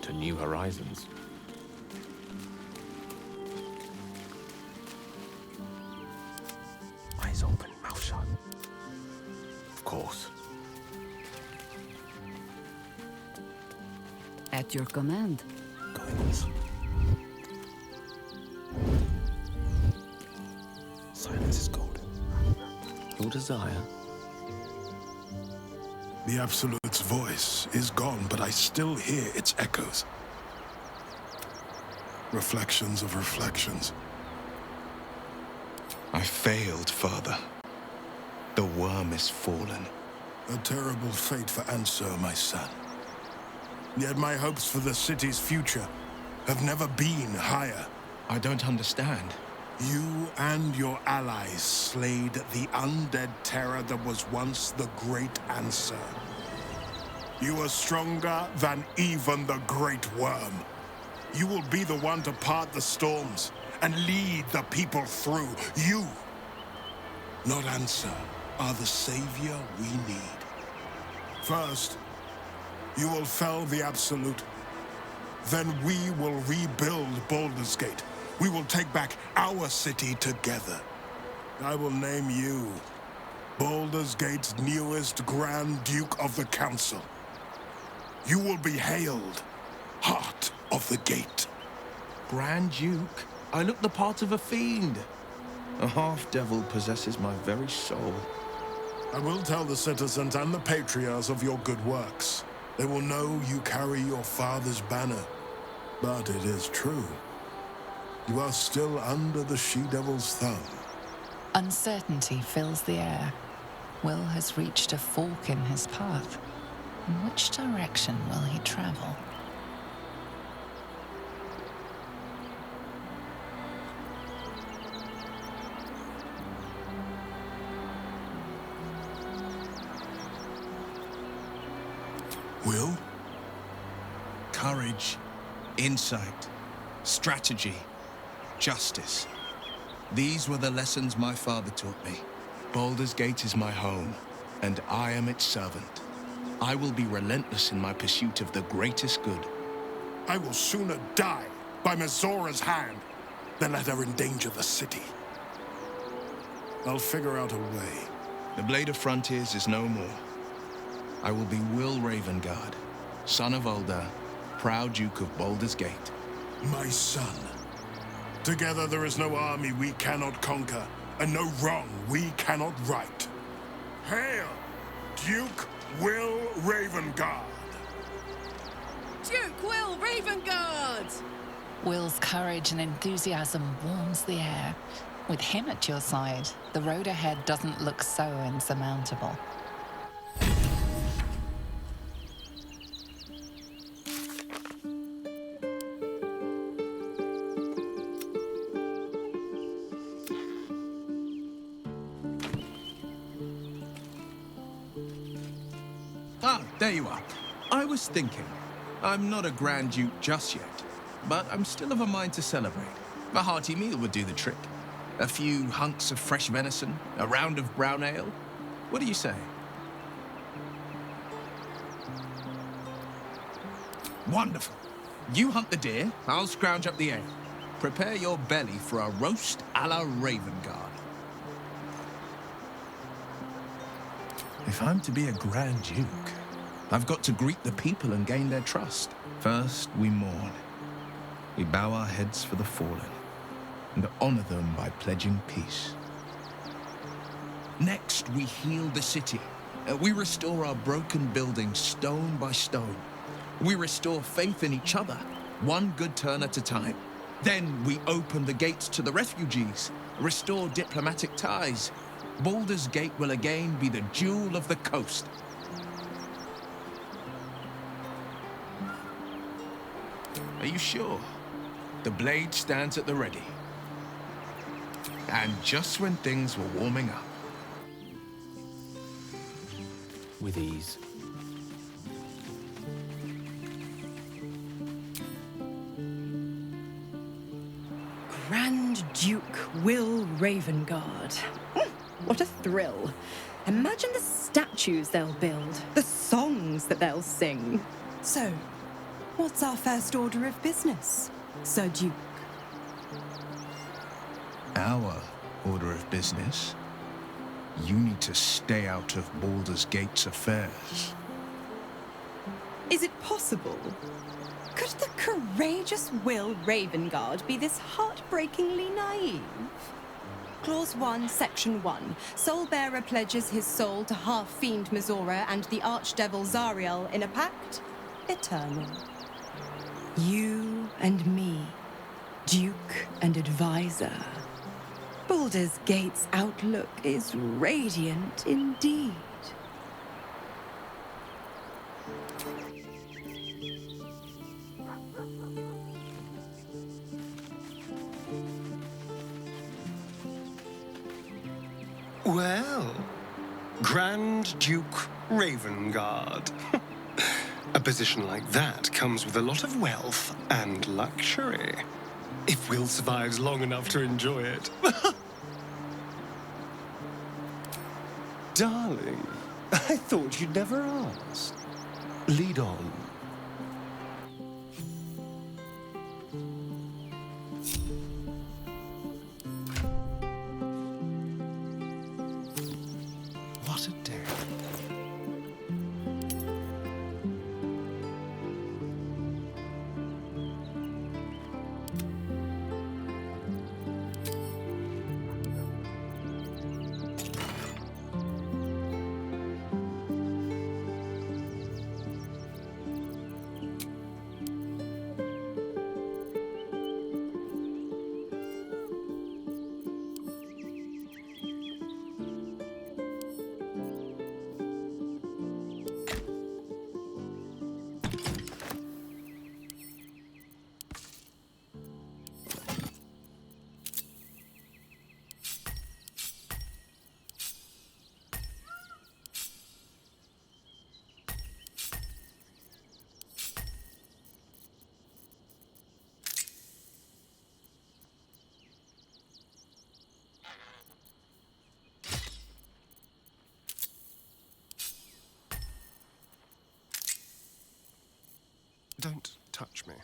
To new horizons. Eyes open, mouth shut. Of course. At your command. Going once. Silence is gold. Your desire. The Absolute's voice is gone, but I still hear its echoes. Reflections of reflections. I failed, Father. The worm is fallen. A terrible fate for Ansu르, my son. Yet my hopes for the city's future have never been higher. I don't understand. You and your allies slayed the undead terror that was once the great Ansu르. You are stronger than even the great worm. You will be the one to part the storms and lead the people through. You, not Ansu르, are the savior we need. First, you will fell the Absolute. Then we will rebuild Baldur's Gate. We will take back our city together. I will name you Baldur's Gate's newest Grand Duke of the Council. You will be hailed Heart of the Gate. Grand Duke? I look the part of a fiend. A half-devil possesses my very soul. I will tell the citizens and the patriarchs of your good works. They will know you carry your father's banner. But it is true. You are still under the she-devil's thumb. Uncertainty fills the air. Will has reached a fork in his path. In which direction will he travel? Will? Courage, insight, strategy, justice. These were the lessons my father taught me. Baldur's Gate is my home, and I am its servant. I will be relentless in my pursuit of the greatest good. I will sooner die by Mezora's hand than let her endanger the city. I'll figure out a way. The Blade of Frontiers is no more. I will be Will Ravengard, son of Ulder, proud Duke of Baldur's Gate. My son. Together there is no army we cannot conquer, and no wrong we cannot right. Hail, Duke Will Ravengard. Duke Will Ravengard! Will's courage and enthusiasm warms the air. With him at your side, the road ahead doesn't look so insurmountable. Ah, there you are. I was thinking, I'm not a Grand Duke just yet, but I'm still of a mind to celebrate. A hearty meal would do the trick. A few hunks of fresh venison, a round of brown ale. What do you say? Wonderful. You hunt the deer, I'll scrounge up the ale. Prepare your belly for a roast a la Ravengard. If I'm to be a Grand Duke, I've got to greet the people and gain their trust. First, we mourn. We bow our heads for the fallen and honor them by pledging peace. Next, we heal the city. We restore our broken buildings stone by stone. We restore faith in each other, one good turn at a time. Then we open the gates to the refugees, restore diplomatic ties. Baldur's Gate will again be the jewel of the coast. Are you sure? The blade stands at the ready. And just when things were warming up. With ease. Grand Duke Will Ravengard. What a thrill. Imagine the statues they'll build, the songs that they'll sing. So, what's our first order of business, Sir Duke? Our order of business? You need to stay out of Baldur's Gate's affairs. Is it possible? Could the courageous Will Ravengard be this heartbreakingly naive? Clause 1, Section 1. Soul-bearer pledges his soul to half-fiend Mizora and the archdevil Zariel in a pact eternal. You and me, Duke and advisor. Baldur's Gate's outlook is radiant indeed. Well, Grand Duke Ravengard. A position like that comes with a lot of wealth and luxury. If Will survives long enough to enjoy it. Darling, I thought you'd never ask. Lead on. What a day. Don't touch me.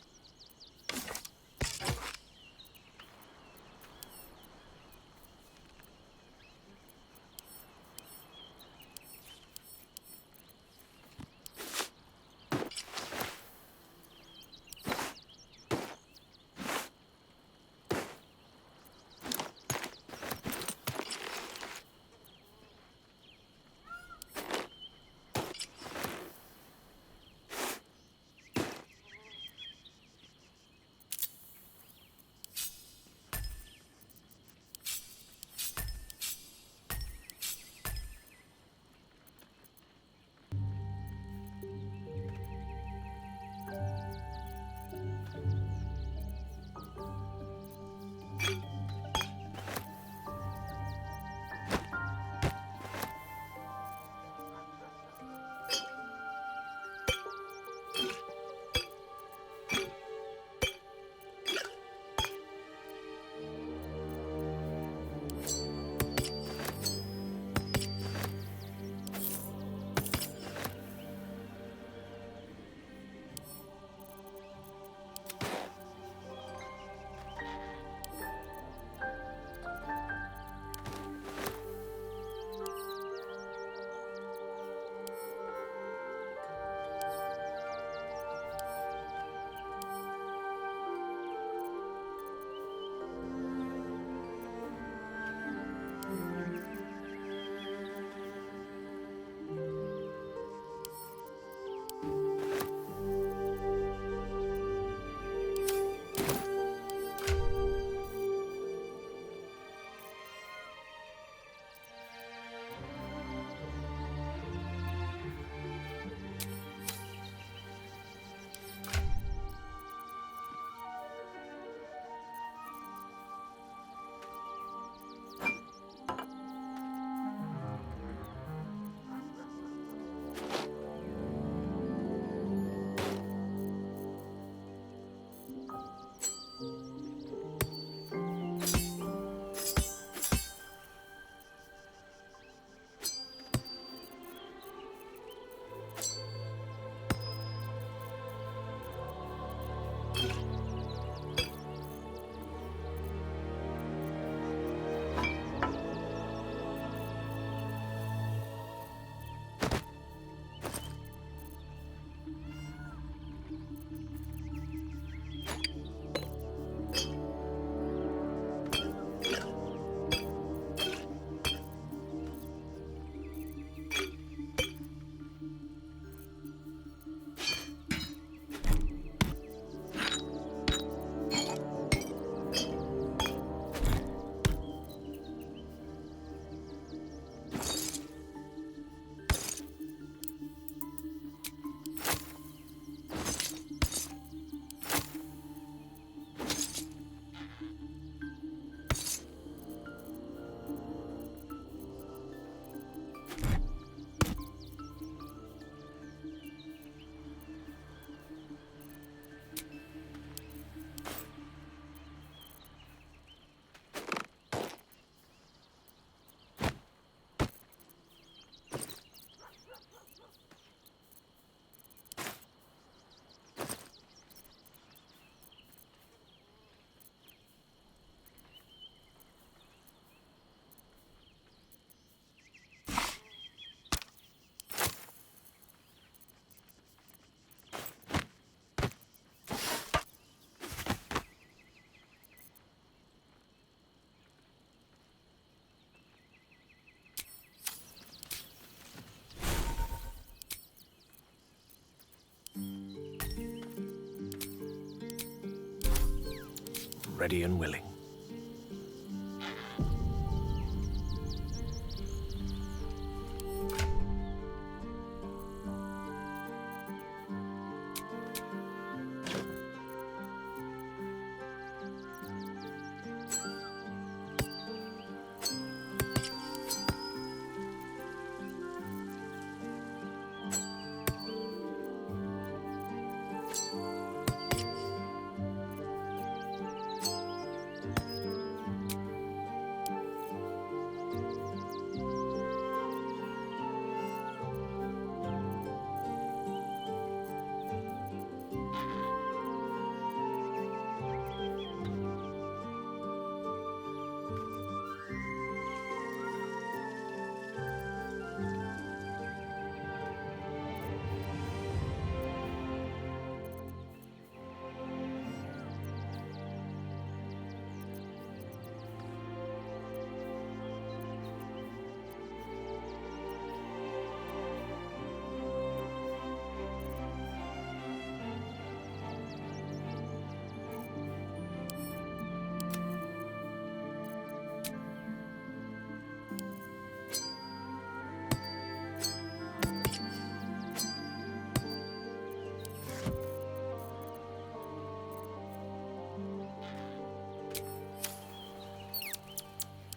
ready and willing.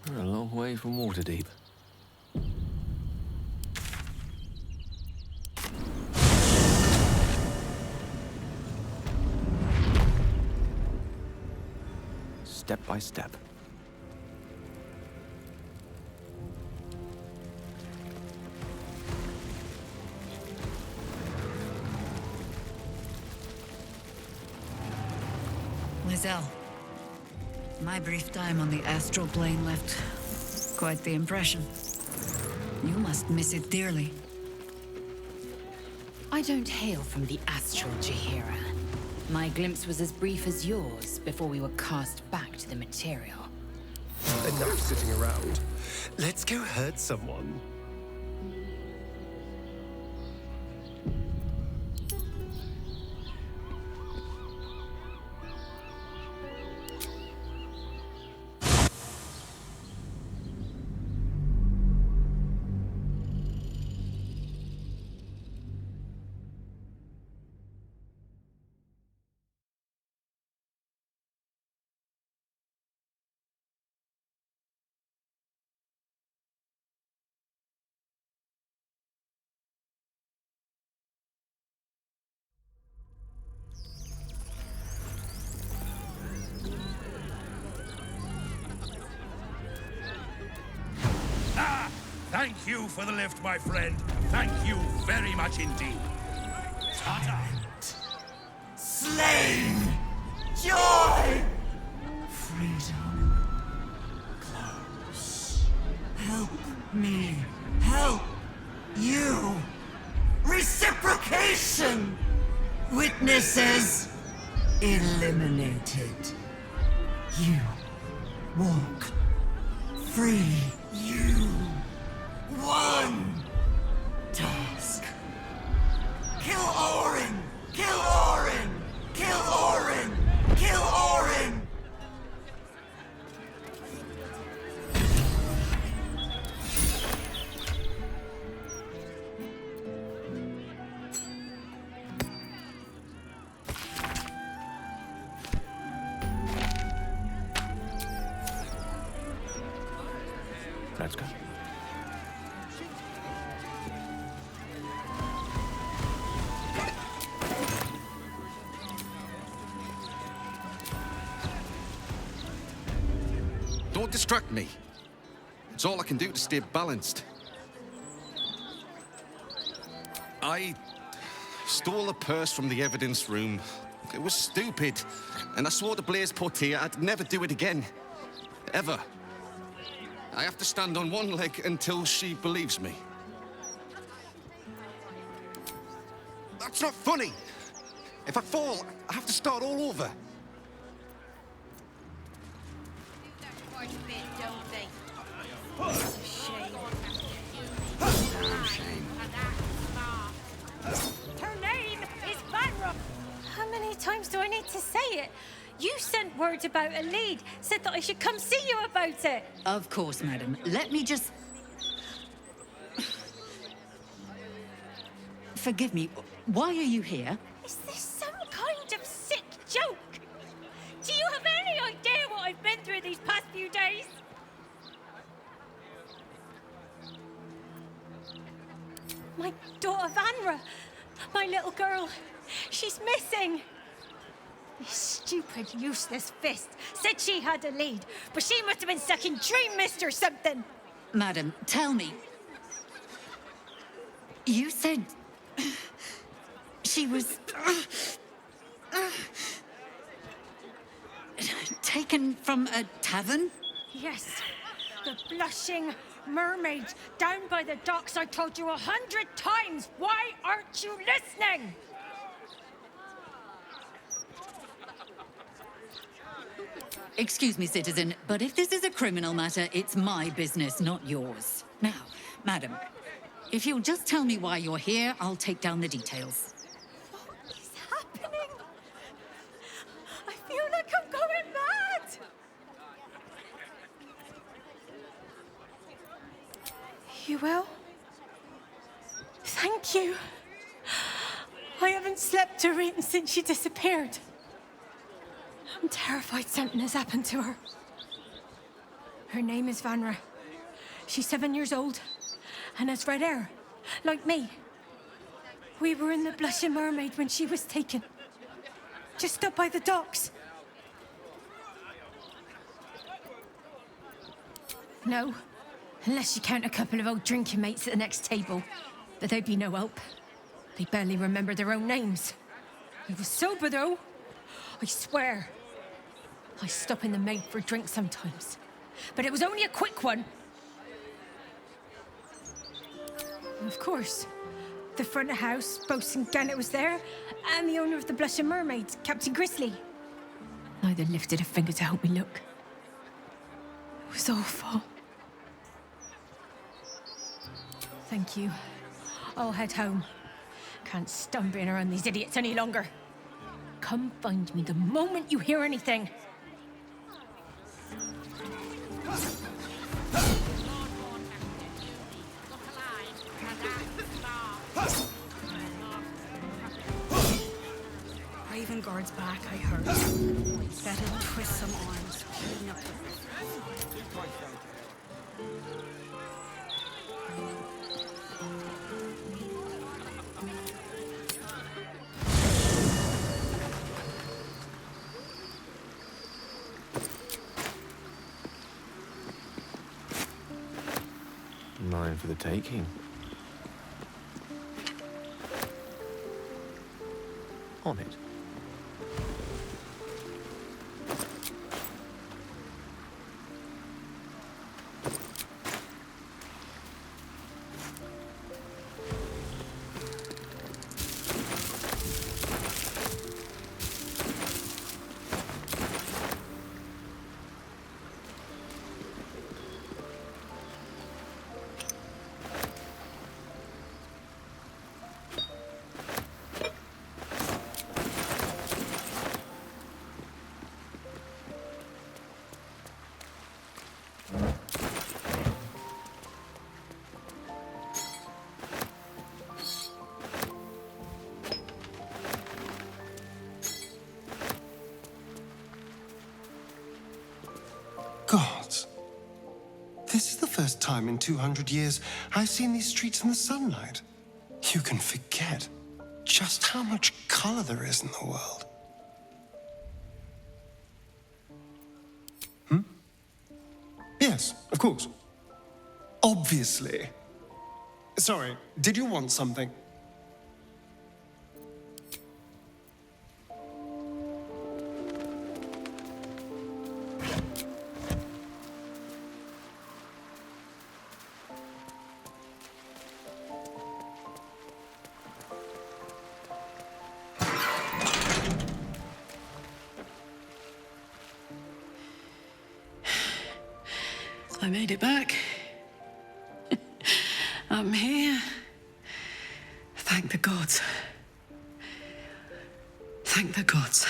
We're a long way from Waterdeep. Step by step. Lizelle, my brief time on the astral plane left quite the impression. You must miss it dearly. I don't hail from the astral Jahira. My glimpse was as brief as yours before we were cast back to the material. Enough sitting around. Let's go hurt someone. Thank you for the lift, my friend. Thank you very much indeed. Ta-ta. Slain! Joy! Freedom. Close. Help me. Help you. Reciprocation! Witnesses eliminated. You walk free. You one task. Kill Orin! Kill Orin! Kill Orin! Kill Orin! Let's go. Don't distract me. It's all I can do to stay balanced. I stole a purse from the evidence room. It was stupid, and I swore to Blaze Portier I'd never do it again. Ever. I have to stand on one leg until she believes me. That's not funny! If I fall, I have to start all over. Her name is Vanrup. How many times do I need to say it? You sent sent word about a lead. Said that I should come see you about it. Of course, madam. Let me just... Forgive me, why are you here? Is this some kind of sick joke? Do you have any idea what I've been through these past few days? My daughter Vanra, my little girl, she's missing. This stupid, useless fist said she had a lead, but she must have been stuck in Dream Mist or something. Madam, tell me. You said... she was... taken from a tavern? Yes, the blushing mermaid down by the docks. I told you 100 times. Why aren't you listening? Excuse me, citizen, but if this is a criminal matter, it's my business, not yours. Now, madam, if you'll just tell me why you're here, I'll take down the details. What is happening? I feel like I'm going mad. You will? Thank you. I haven't slept or eaten since she disappeared. I'm terrified something has happened to her. Her name is Vanra. She's 7 years old and has red hair, like me. We were in the Blushing Mermaid when she was taken. Just up by the docks. No, unless you count a couple of old drinking mates at the next table. But they'd be no help. They barely remember their own names. I was sober, though. I swear. I stop in the maid for a drink sometimes. But it was only a quick one. And of course, the front of house, Bosun Gannet was there, and the owner of the Blushing Mermaid, Captain Grizzly. Neither lifted a finger to help me look. It was awful. Thank you. I'll head home. Can't stand being around these idiots any longer. Come find me the moment you hear anything. Raven Guard's back, I heard. Better twist some arms. Clean up. Mine for the taking. On it. Gods. This is the first time in 200 years I've seen these streets in the sunlight. You can forget just how much color there is in the world. Yes, of course. Obviously. Sorry, did you want something? I made it back. I'm here. Thank the gods. Thank the gods.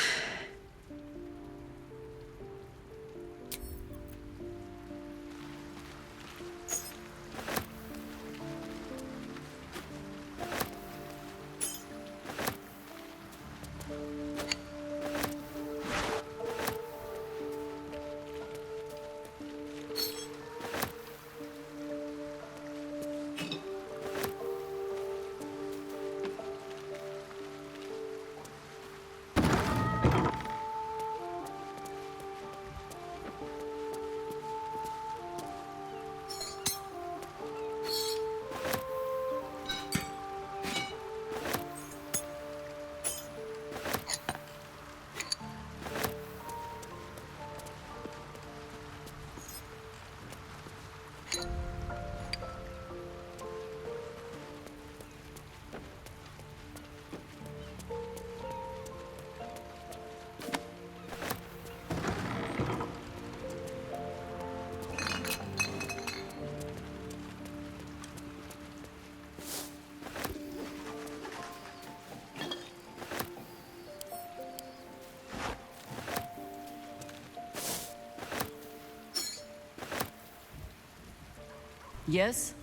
Yes?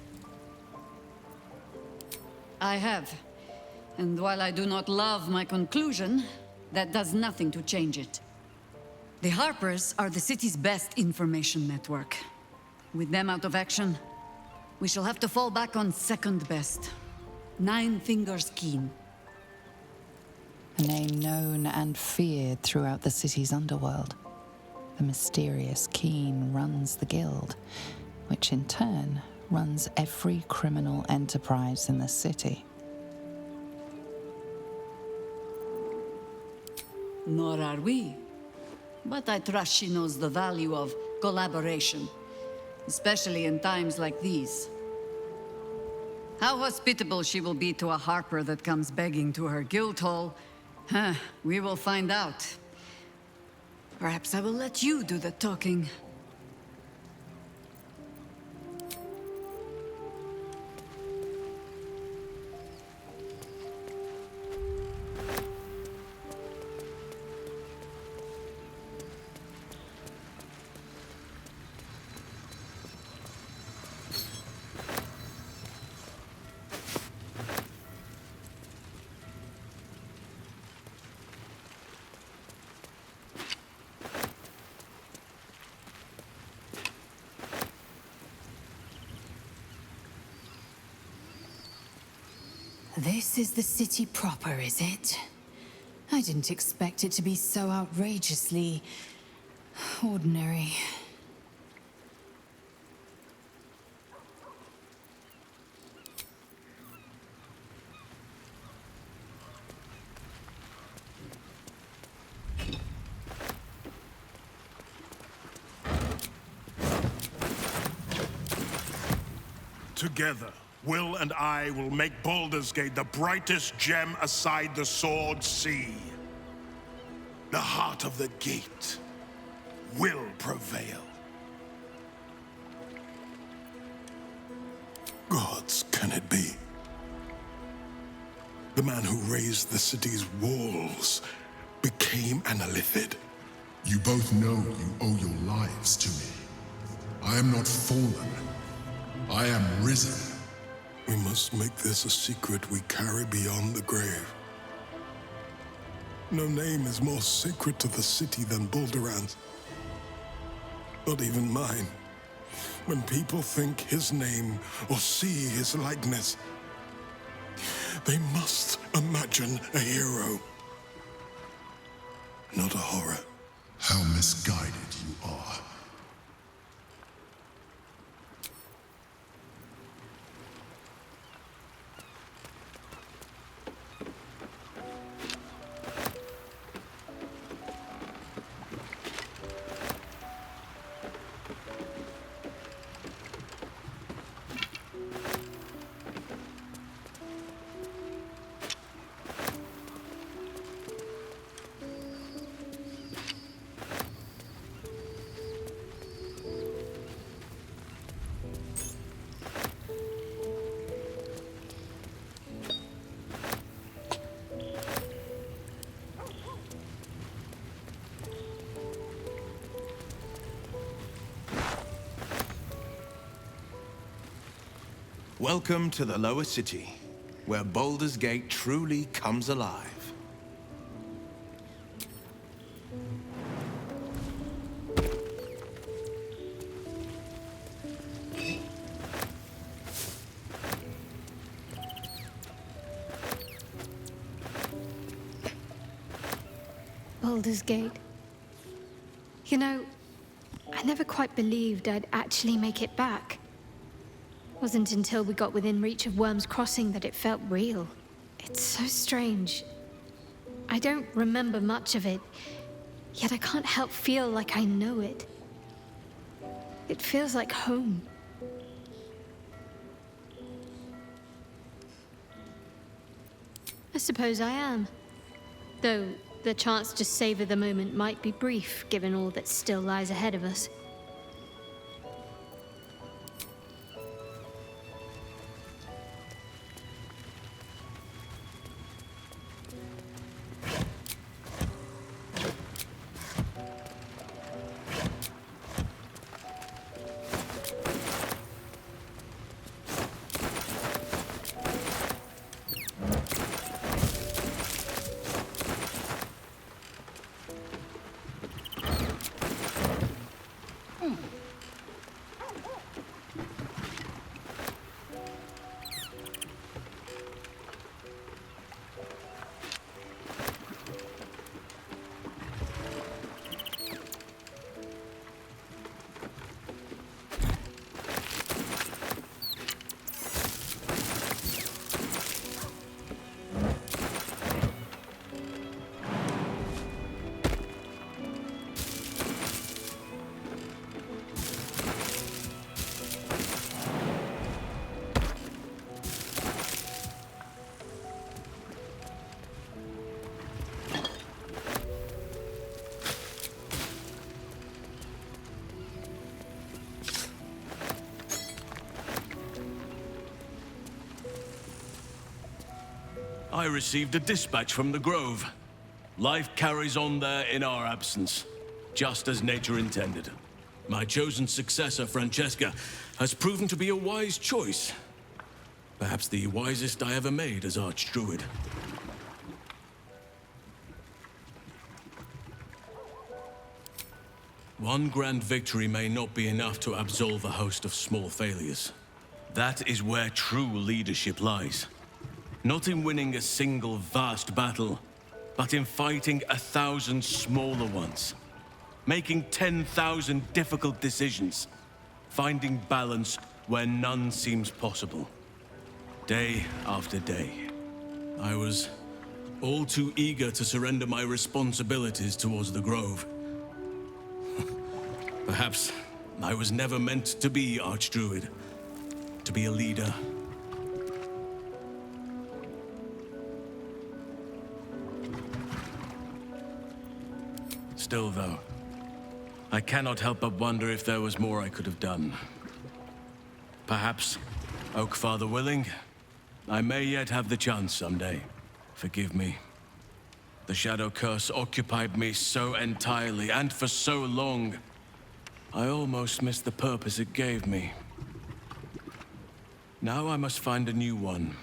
I have. And while I do not love my conclusion, that does nothing to change it. The Harpers are the city's best information network. With them out of action, we shall have to fall back on second best. Nine Fingers Keen. A name known and feared throughout the city's underworld. The mysterious Keen runs the guild, which in turn runs every criminal enterprise in the city. Nor are we. But I trust she knows the value of collaboration, especially in times like these. How hospitable she will be to a Harper that comes begging to her guild hall, we will find out. Perhaps I will let you do the talking. This is the city proper, is it? I didn't expect it to be so outrageously ordinary. Together, Will and I will make Baldur's Gate the brightest gem aside the Sword Sea. The heart of the gate will prevail. Gods, can it be? The man who raised the city's walls became an Illithid. You both know you owe your lives to me. I am not fallen. I am risen. We must make this a secret we carry beyond the grave. No name is more sacred to the city than Balduran's. Not even mine. When people think his name or see his likeness, they must imagine a hero, not a horror. How misguided you are. Welcome to the lower city, where Baldur's Gate truly comes alive. Baldur's Gate. You know, I never quite believed I'd actually make it back. Wasn't until we got within reach of Worm's Crossing that it felt real. It's so strange. I don't remember much of it, yet I can't help feel like I know it. It feels like home. I suppose I am. Though the chance to savor the moment might be brief, given all that still lies ahead of us. I received a dispatch from the Grove. Life carries on there in our absence, just as nature intended. My chosen successor, Francesca, has proven to be a wise choice. Perhaps the wisest I ever made as Archdruid. One grand victory may not be enough to absolve a host of small failures. That is where true leadership lies. Not in winning a single vast battle, but in fighting 1,000 smaller ones. Making 10,000 difficult decisions. Finding balance where none seems possible. Day after day. I was all too eager to surrender my responsibilities towards the Grove. Perhaps I was never meant to be Archdruid, to be a leader. Still, though, I cannot help but wonder if there was more I could have done. Perhaps, Oakfather willing, I may yet have the chance someday. Forgive me. The Shadow Curse occupied me so entirely and for so long, I almost missed the purpose it gave me. Now I must find a new one.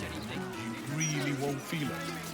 You really won't feel it.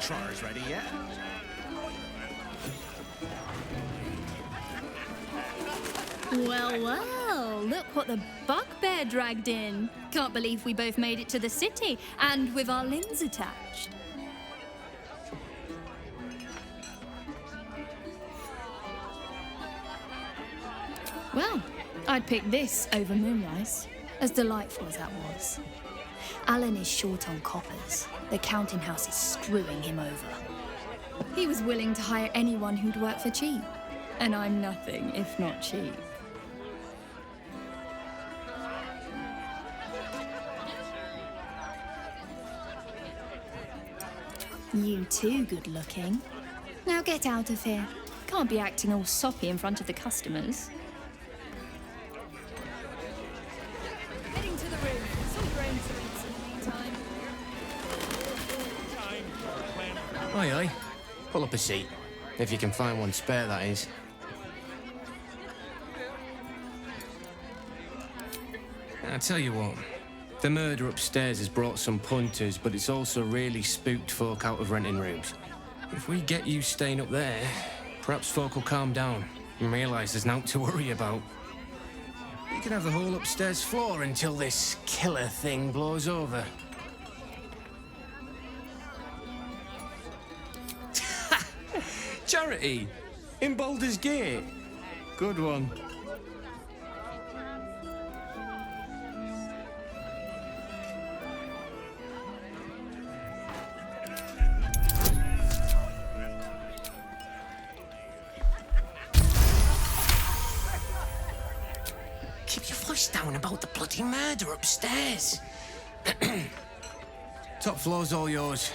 Troyer's ready yet? Well, well, look what the bugbear dragged in. Can't believe we both made it to the city, and with our limbs attached. Well, I'd pick this over Moonrise, as delightful as that was. Alan is short on coppers. The counting house is screwing him over. He was willing to hire anyone who'd work for cheap, and I'm nothing if not cheap. You too good looking. Now get out of here. Can't be acting all soppy in front of the customers. Heading to the room. Some your own treats in the meantime. Aye, aye. Pull up a seat. If you can find one spare, that is. I tell you what. The murder upstairs has brought some punters, but it's also really spooked folk out of renting rooms. If we get you staying up there, perhaps folk will calm down and realise there's naught to worry about. You can have the whole upstairs floor until this killer thing blows over. Charity! In Baldur's Gate! Good one. Keep your voice down about the bloody murder upstairs. Top floor's all yours.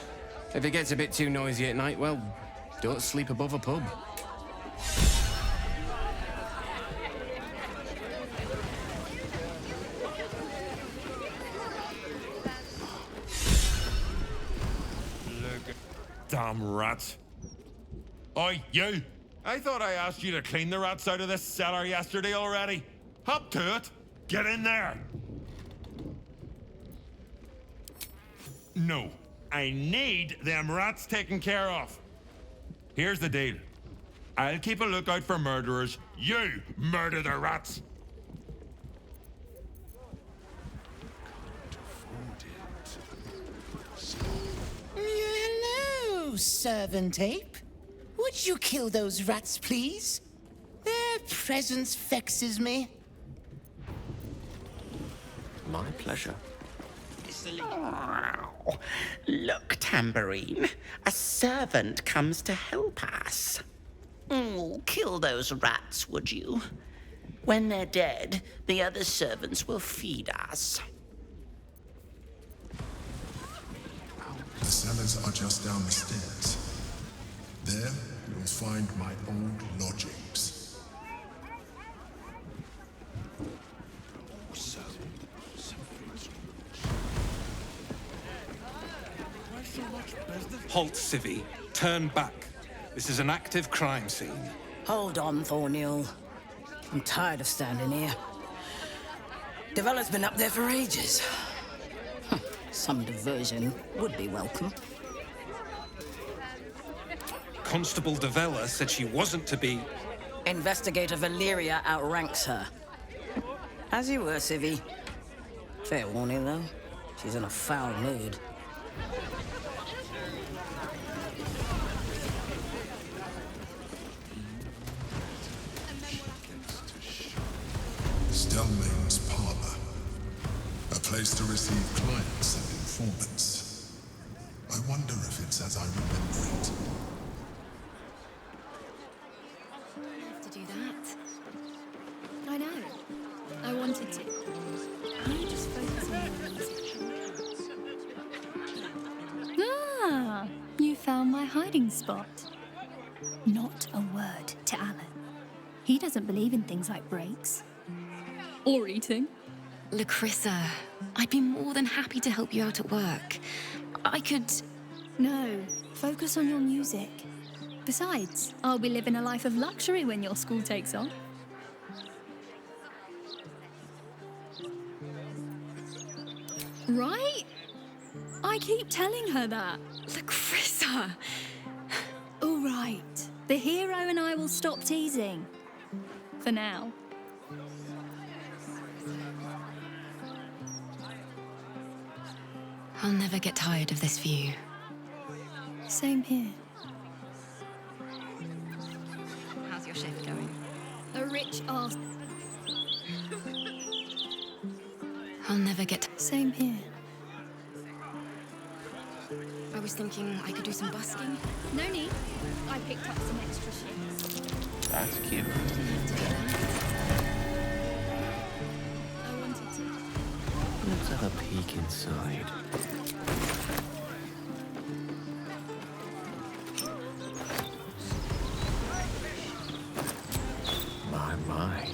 If it gets a bit too noisy at night, well, don't sleep above a pub. Look, damn rats. Oi, you! I thought I asked you to clean the rats out of this cellar yesterday already. Hop to it. Get in there. No, I need them rats taken care of. Here's the deal. I'll keep a lookout for murderers. You murder the rats. Hello, servant ape. Would you kill those rats, please? Their presence vexes me. My pleasure. Oh, look, Tambourine. A servant comes to help us. Oh, kill those rats, would you? When they're dead, the other servants will feed us. The cellars are just down the stairs. There, you'll find my old lodgings. Halt, Civvy. Turn back. This is an active crime scene. Hold on, Thornhill. I'm tired of standing here. Devella's been up there for ages. Some diversion would be welcome. Constable Devella said she wasn't to be... Investigator Valeria outranks her. As you were, Civvy. Fair warning, though. She's in a foul mood. Stelmane's parlor. A place to receive clients and informants. I wonder if it's as I remember it. To do that. I know. I wanted to. I'm just focusing on the music. Ah, you found my hiding spot. Not a word to Alan. He doesn't believe in things like breaks. Or eating. Lacrissa, I'd be more than happy to help you out at work. I could... No, focus on your music. Besides, I'll be living a life of luxury when your school takes off. Right? I keep telling her that. Lacrissa! All right. The hero and I will stop teasing. For now. I'll never get tired of this view. Same here. How's your shift going? A rich ass. I'll never get... Same here. I was thinking I could do some busking. No need. I picked up some extra shifts. That's cute. I wanted to. Let's have a peek inside. My.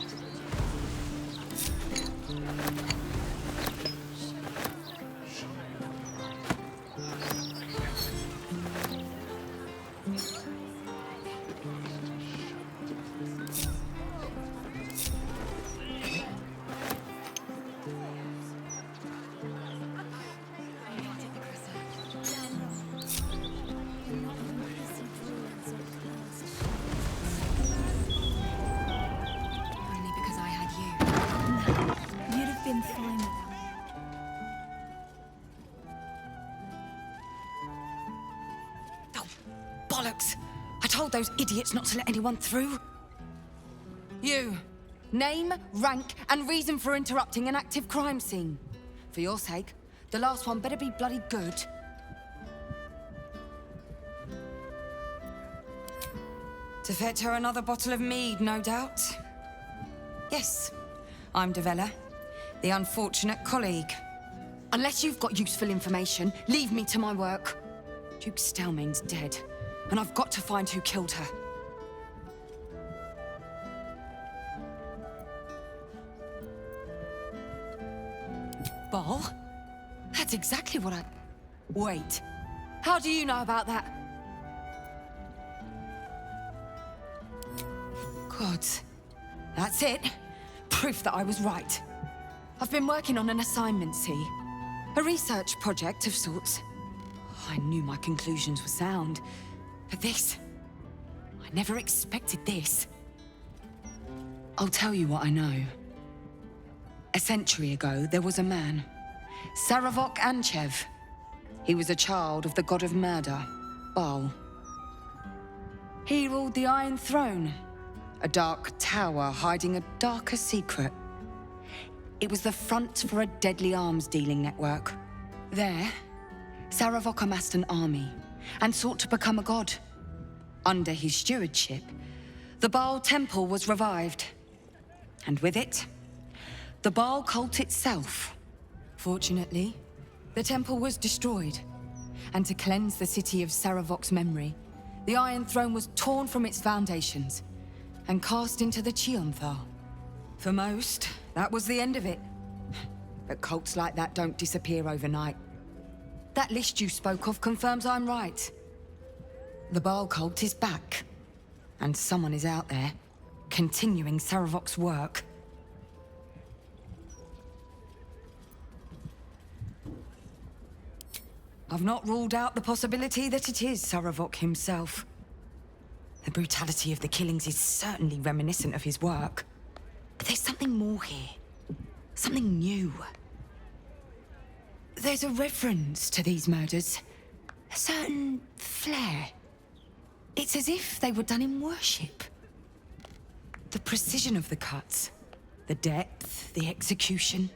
Only because I had you. You'd have been fine without me. Bollocks! I told those idiots not to let anyone through. You. Name, rank, and reason for interrupting an active crime scene. For your sake, the last one better be bloody good. To fetch her another bottle of mead, no doubt. Yes, I'm Devella, the unfortunate colleague. Unless you've got useful information, leave me to my work. Duke Stelmane's dead, and I've got to find who killed her. Ball? That's exactly what I... Wait. How do you know about that? God. That's it. Proof that I was right. I've been working on an assignment, see? A research project of sorts. I knew my conclusions were sound. But this... I never expected this. I'll tell you what I know. A century ago, there was a man, Saravok Anchev. He was a child of the god of murder, Baal. He ruled the Iron Throne, a dark tower hiding a darker secret. It was the front for a deadly arms-dealing network. There, Saravok amassed an army and sought to become a god. Under his stewardship, the Baal temple was revived. And with it, the Baal cult itself. Fortunately, the temple was destroyed. And to cleanse the city of Saravok's memory, the Iron Throne was torn from its foundations and cast into the Chionthar. For most, that was the end of it. But cults like that don't disappear overnight. That list you spoke of confirms I'm right. The Baal cult is back. And someone is out there, continuing Saravok's work. I've not ruled out the possibility that it is Saravok himself. The brutality of the killings is certainly reminiscent of his work. But there's something more here. Something new. There's a reference to these murders. A certain flair. It's as if they were done in worship. The precision of the cuts. The depth, the execution.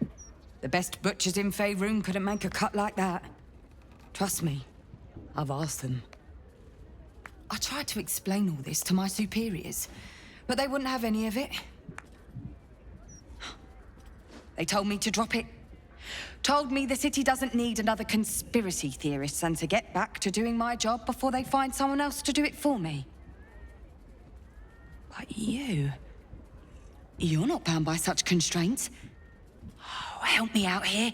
The best butchers in Faerun couldn't make a cut like that. Trust me, I've asked them. I tried to explain all this to my superiors, but they wouldn't have any of it. They told me to drop it. Told me the city doesn't need another conspiracy theorist and to get back to doing my job before they find someone else to do it for me. But you're not bound by such constraints. Oh, help me out here.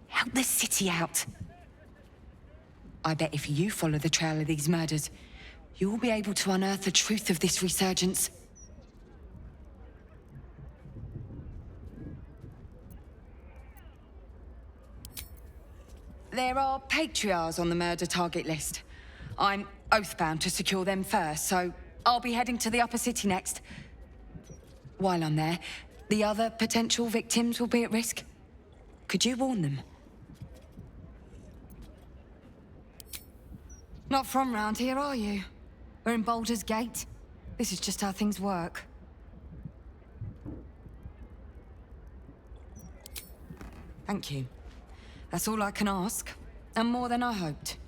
Help the city out. I bet if you follow the trail of these murders, you'll be able to unearth the truth of this resurgence. There are patriarchs on the murder target list. I'm oath-bound to secure them first, so I'll be heading to the upper city next. While I'm there, the other potential victims will be at risk. Could you warn them? Not from round here, are you? We're in Baldur's Gate. This is just how things work. Thank you. That's all I can ask, and more than I hoped.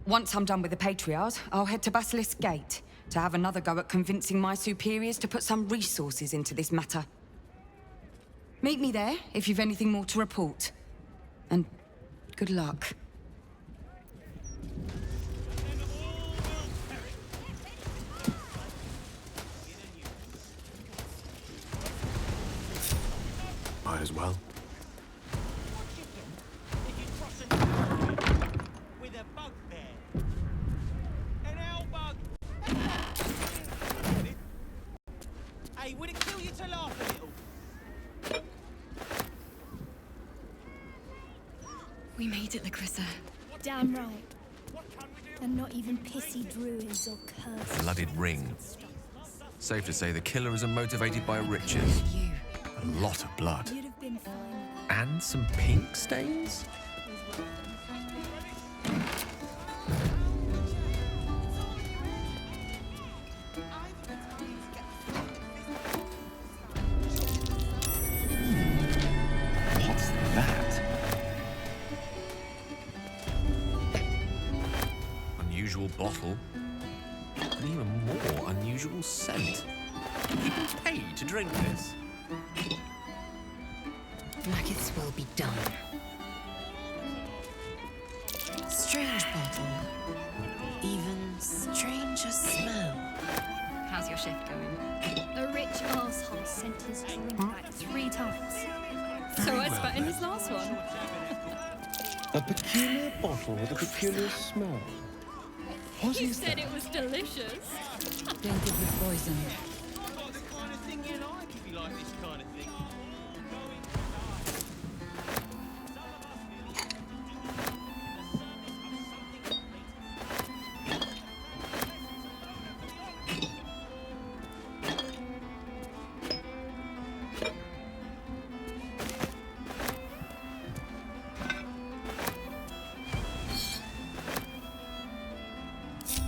Once I'm done with the Patriarchs, I'll head to Basilisk Gate to have another go at convincing my superiors to put some resources into this matter. Meet me there if you've anything more to report. And good luck. Might as well. Hey, would it kill you to laugh a little? We made it, Larissa. Damn right. And not even pissy druids or curses. Blooded ring. Safe to say the killers are motivated by riches. A lot of blood. You'd have been fine. And some pink stains? What's that? Unusual bottle. An even more unusual scent. People pay to drink this. Maggots will be done. Strange bottle. Even stranger smell. How's your shift going? A rich arsehole sent his drink back 3 times. So I spat in his last one. A peculiar bottle with a peculiar smell. What You is said that? it was delicious. Tainted with poison. Not the kind of thing you like if you like this kind of thing.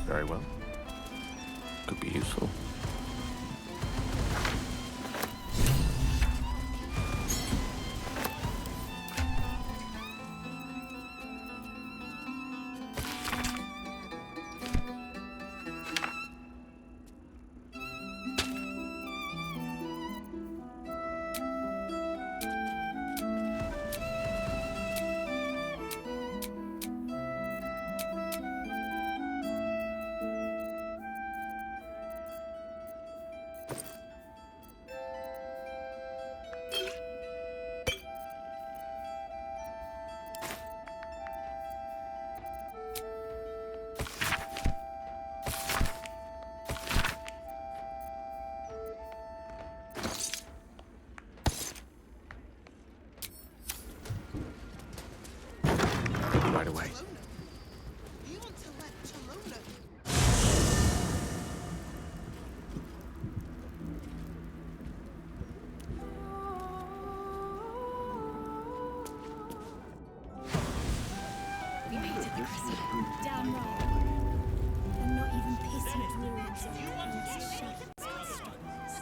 Very well. Could be useful. Right away. We made it, Larissa. Damn right. And not even pissy druids or cursed shepherds could stop us.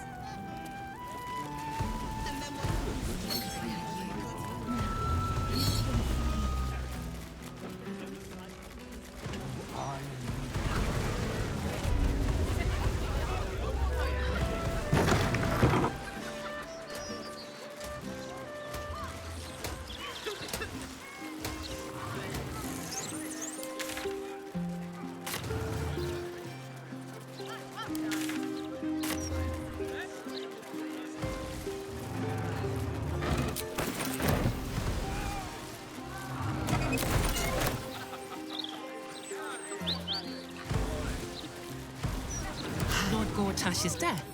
Lord Gortash's death.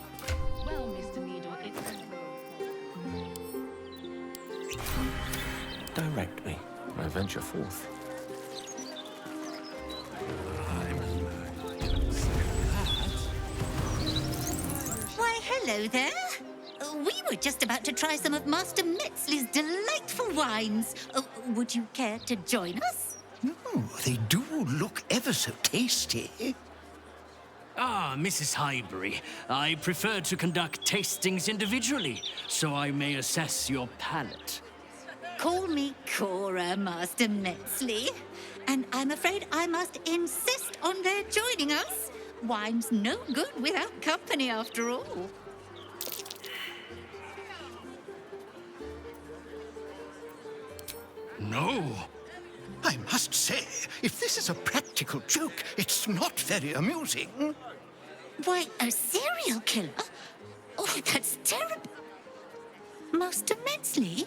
Well, Mr. Needle, it's... Direct me. I venture forth. Hello there. We were just about to try some of Master Metzley's delightful wines. Would you care to join us? Oh, they do look ever so tasty. Ah, Mrs. Highbury, I prefer to conduct tastings individually, so I may assess your palate. Call me Cora, Master Metzley. And I'm afraid I must insist on their joining us. Wine's no good without company, after all. No. I must say, if this is a practical joke, it's not very amusing. Why, a serial killer? Oh, that's terrible. Master Metzley,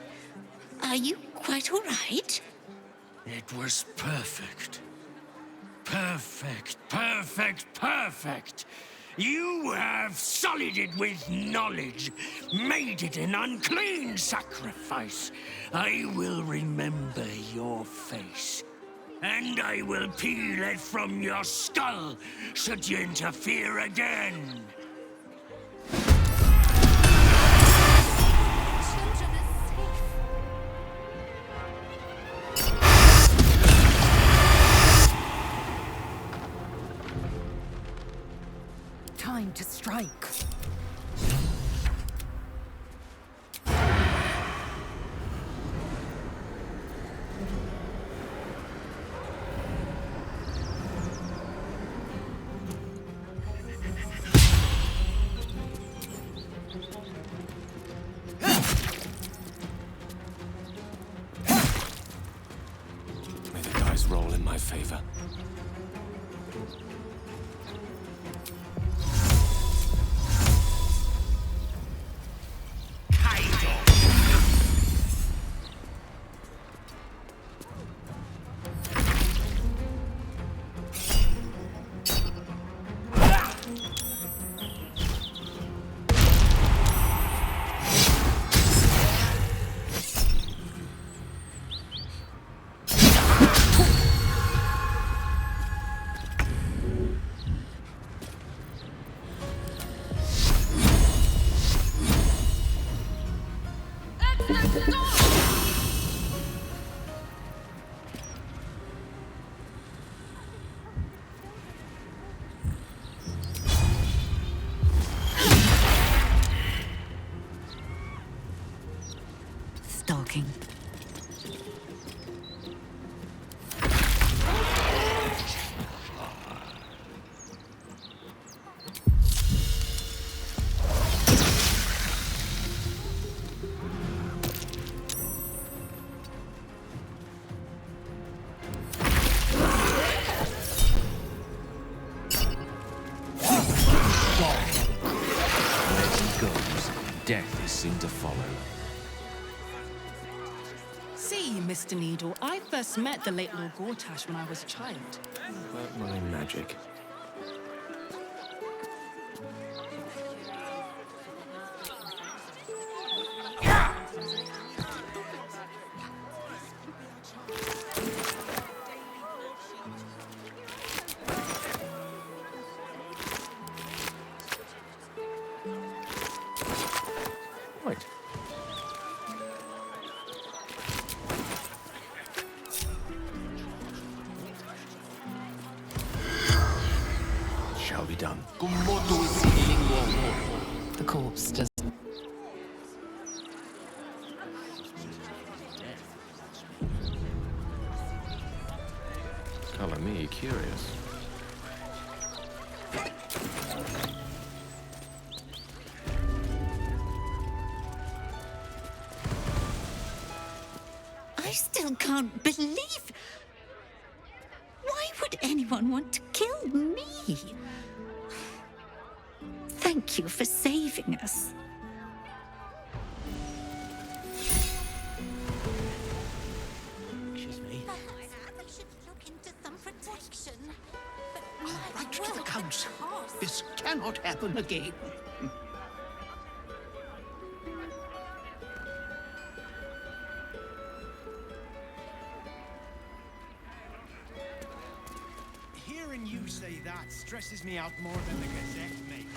are you quite all right? It was perfect. Perfect, perfect, perfect. You have sullied it with knowledge, made it an unclean sacrifice. I will remember your face, and I will peel it from your skull should you interfere again. Time to strike. May the dice roll in my favor. Stalking. Death is soon to follow. See, Mr. Needle, I first met the late Lord Gortash when I was a child. But my magic. Right. Shall be done. The corpse does. Color me curious. I still can't believe... Why would anyone want to kill me? Thank you for saving us. Excuse me. We should look into some protection. I'll write to the council. This cannot happen again. Hearing you say that stresses me out more than the Gazette, mate.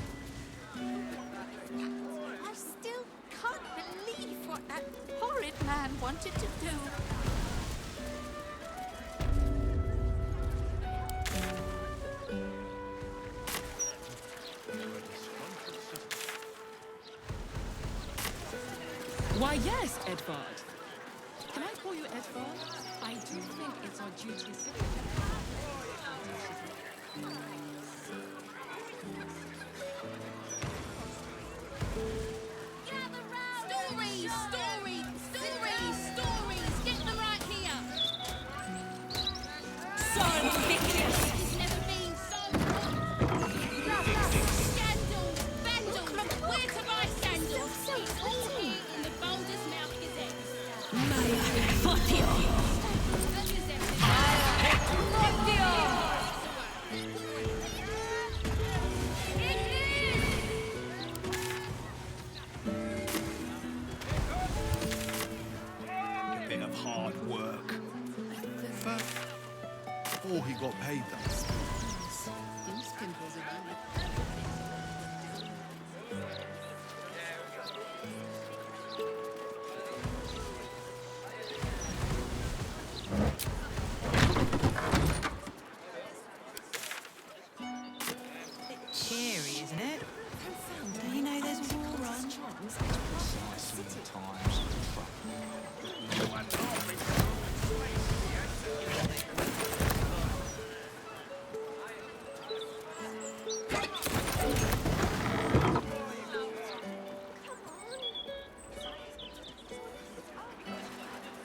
that horrid man wanted to do. Why, yes, Edvard. Can I call you Edvard? I do think it's our duty to... Stories! Stories! Stories! Stories! Get them right here! So ridiculous! It's never been so Scandal! Vandal! Where to buy sandals? It's all here in the Boulder's Mouth Gazette. A bit of hard work. But before he got paid that. These pimples are really... Cheery, isn't it? Do you know there's war on?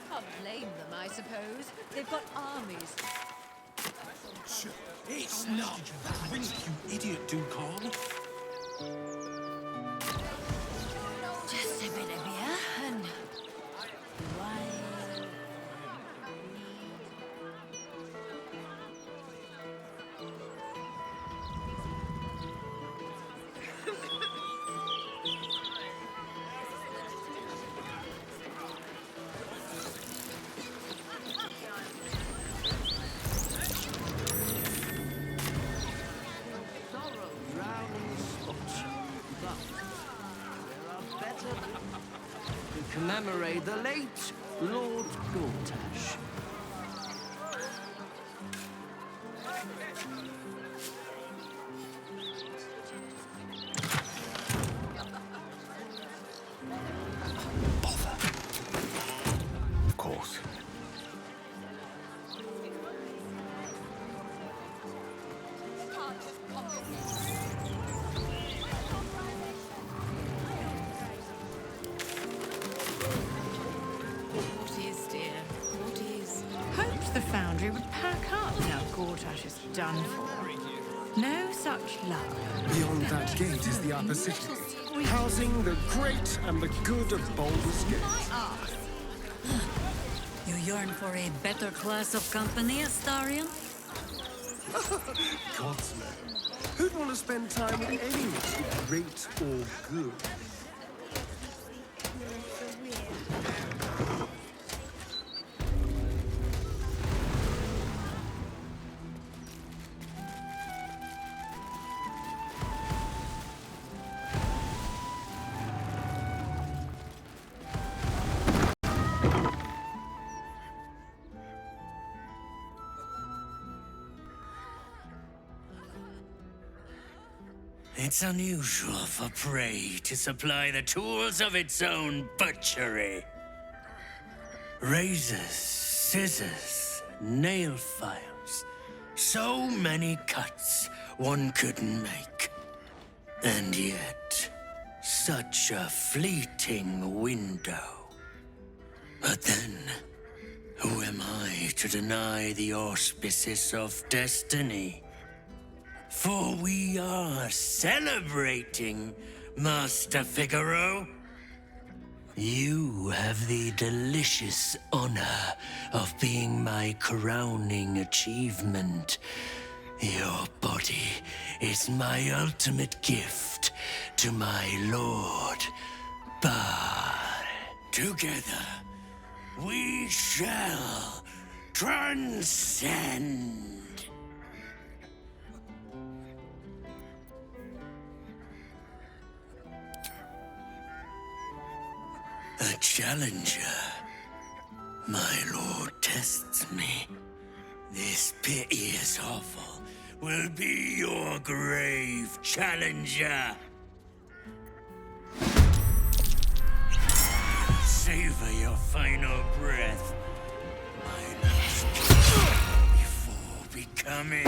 Can't blame them, I suppose. They've got armies. It's not that, you idiot, Ducal. Just a bit of beer and to commemorate the late Lord Gortash. Of course. What is, dear? What is? Hoped the foundry would pack up now Gortash is done for. No such luck. Beyond that gate is the upper city, housing the great and the good of Baldur's Gate. You yearn for a better class of company, Astarion? God's name. Who'd want to spend time with enemies, great or good? It's unusual for prey to supply the tools of its own butchery. Razors, scissors, nail files. So many cuts one couldn't make. And yet, such a fleeting window. But then, who am I to deny the auspices of destiny? For we are celebrating, Master Figaro. You have the delicious honor of being my crowning achievement. Your body is my ultimate gift to my lord. But together, we shall transcend. A challenger. My lord tests me. This piteous hovel will be your grave, challenger. Savor your final breath, my last kiss, before becoming.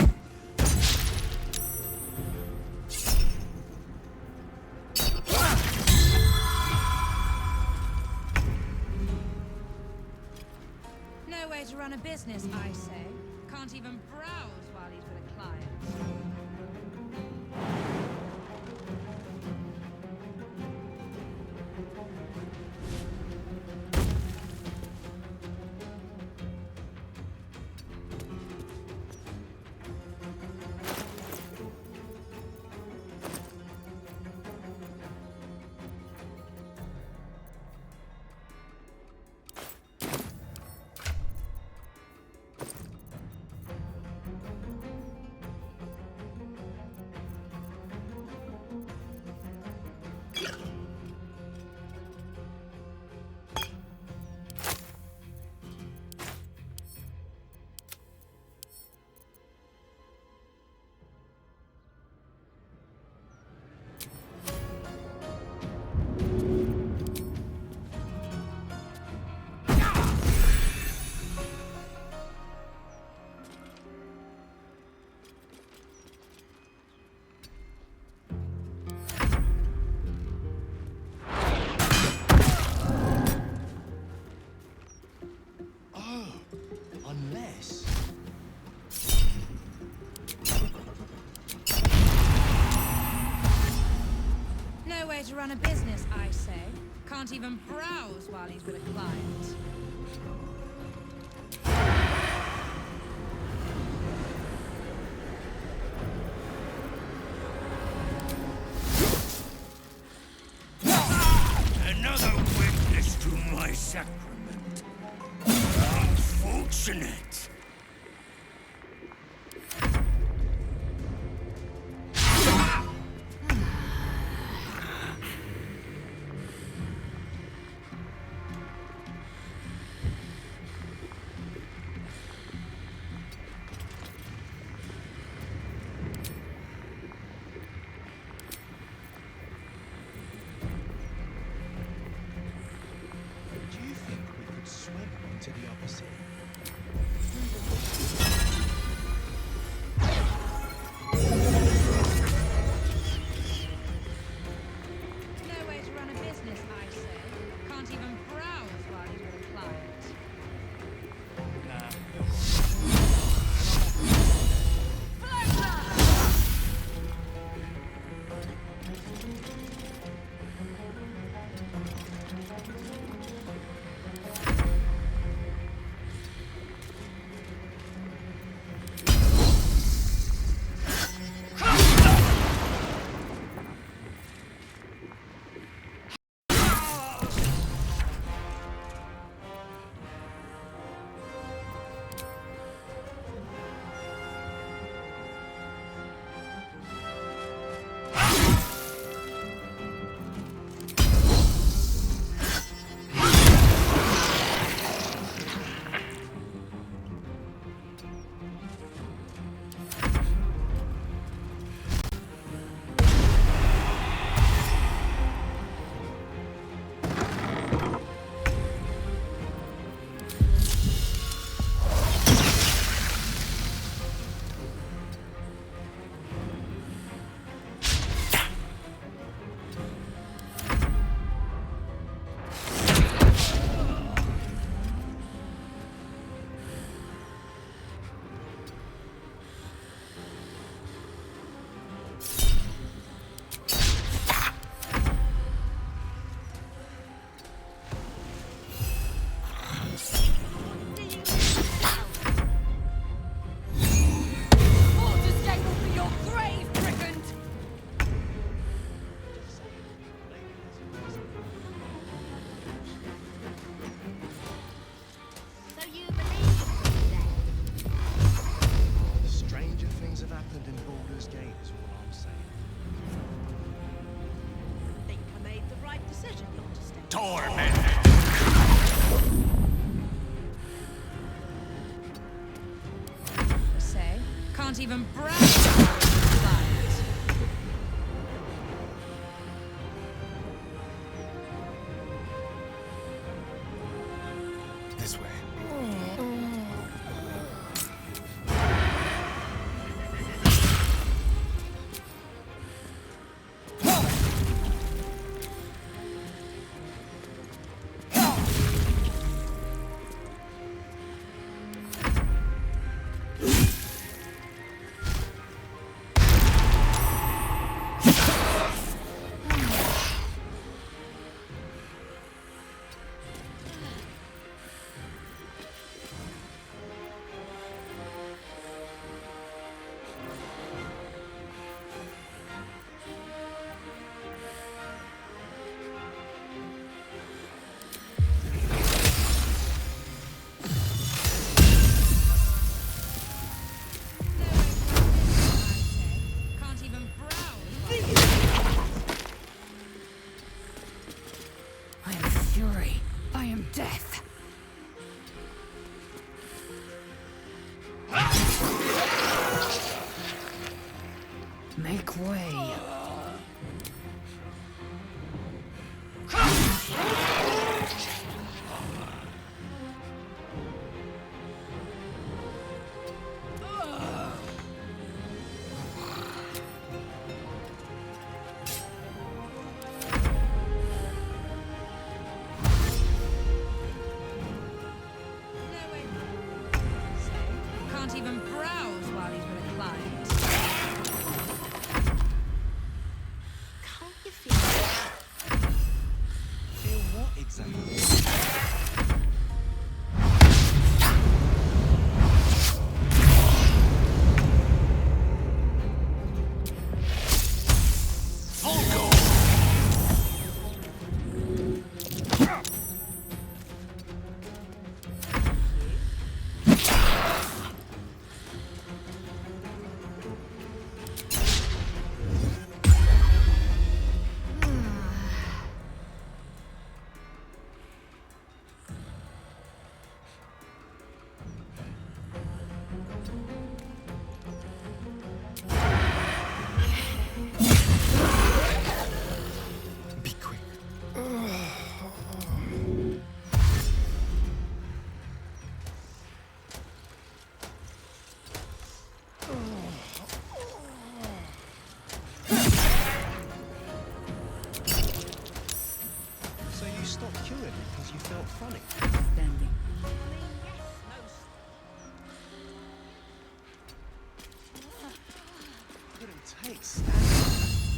No way to run a business, I say. Can't even browse while he's with a client. To run a business, I say. Can't even browse while he's with a client. Another witness to my sacrament. Unfortunate. Torment. Can't even browse. This way. Death. Make way. Can't even browse while he's with a client. Can't you feel that? Feel what exactly?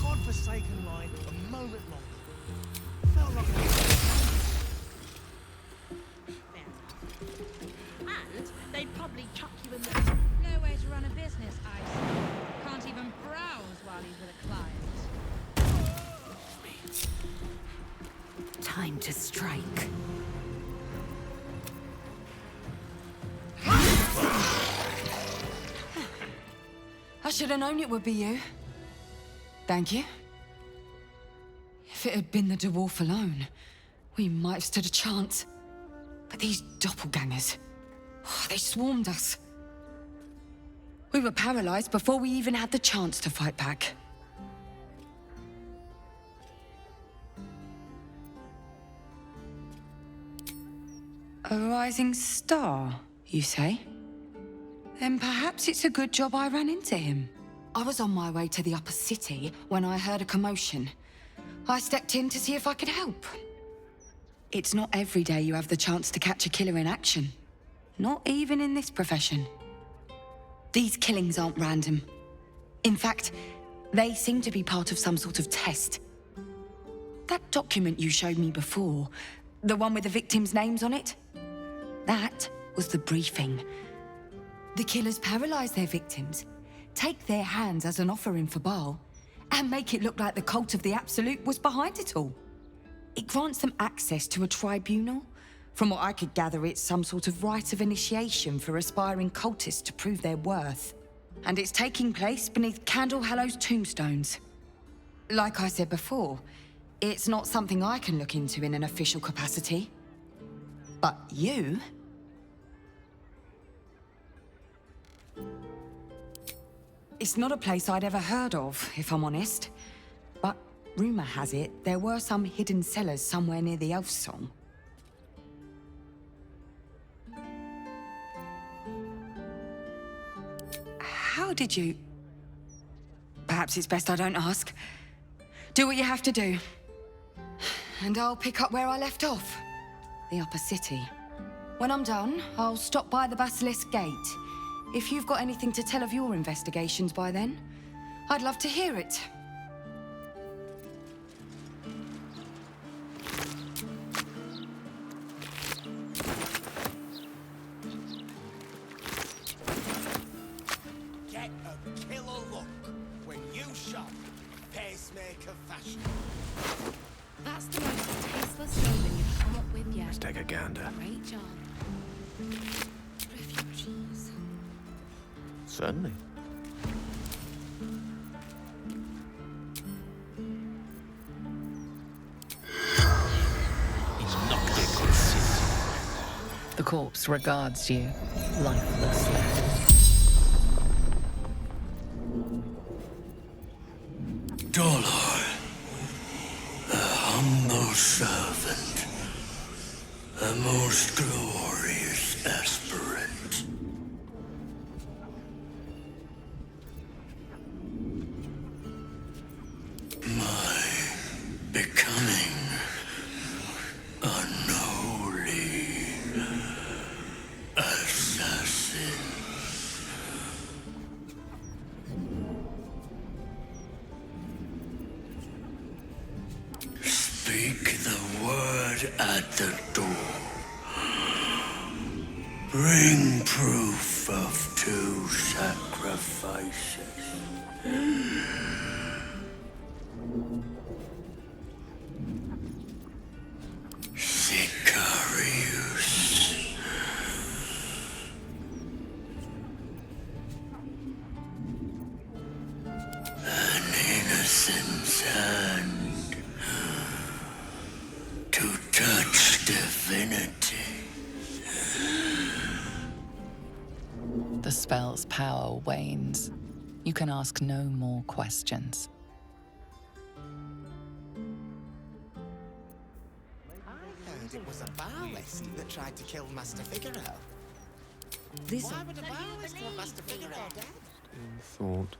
Godforsaken line a moment longer. Felt like And they'd probably chuck you in the... No way to run a business, Ice. Can't even browse while he's with a client. Time to strike. I should have known it would be you. Thank you. If it had been the dwarf alone, we might have stood a chance. But these doppelgangers, they swarmed us. We were paralyzed before we even had the chance to fight back. A rising star, you say? Then perhaps it's a good job I ran into him. I was on my way to the upper city when I heard a commotion. I stepped in to see if I could help. It's not every day you have the chance to catch a killer in action. Not even in this profession. These killings aren't random. In fact, they seem to be part of some sort of test. That document you showed me before, the one with the victims' names on it, that was the briefing. The killers paralyze their victims, take their hands as an offering for Baal, and make it look like the cult of the Absolute was behind it all. It grants them access to a tribunal. From what I could gather, it's some sort of rite of initiation for aspiring cultists to prove their worth. And it's taking place beneath Candle Hallow's tombstones. Like I said before, it's not something I can look into in an official capacity. But you... It's not a place I'd ever heard of, if I'm honest. But rumour has it there were some hidden cellars somewhere near the Elf Song. How did you... Perhaps it's best I don't ask. Do what you have to do. And I'll pick up where I left off. The upper city. When I'm done, I'll stop by the Basilisk Gate. If you've got anything to tell of your investigations by then, I'd love to hear it. Get a killer look when you shop pacemaker fashion. That's the most tasteless slogan you've come up with yet. Let's take a gander. Great job. Refugees. Certainly. The corpse regards you lifelessly. Dollar, a humble servant, a most glorious aspirant. My becoming unholy assassin. Speak the word at the door. Bring proof of 2 sacrifices. Sicarius. An innocent's hand to touch divinity. The spell's power wanes. You can ask no more questions. Heard it was a Barlist that tried to kill Master Figaro. This Why would a Barlist want Master Figaro dead? Thought.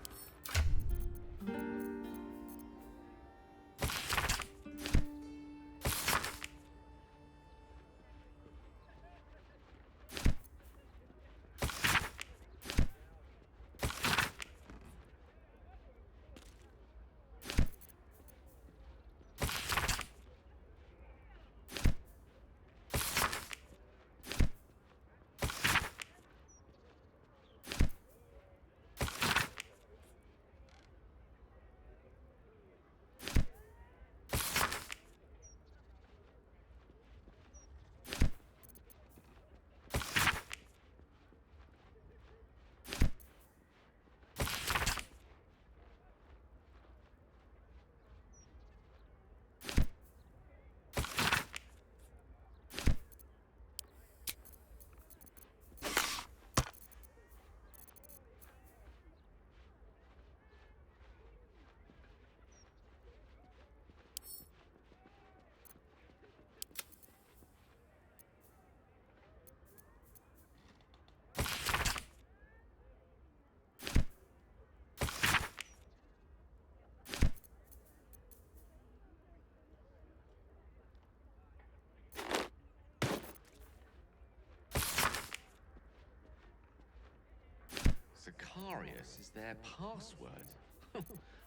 Sicarius is their password.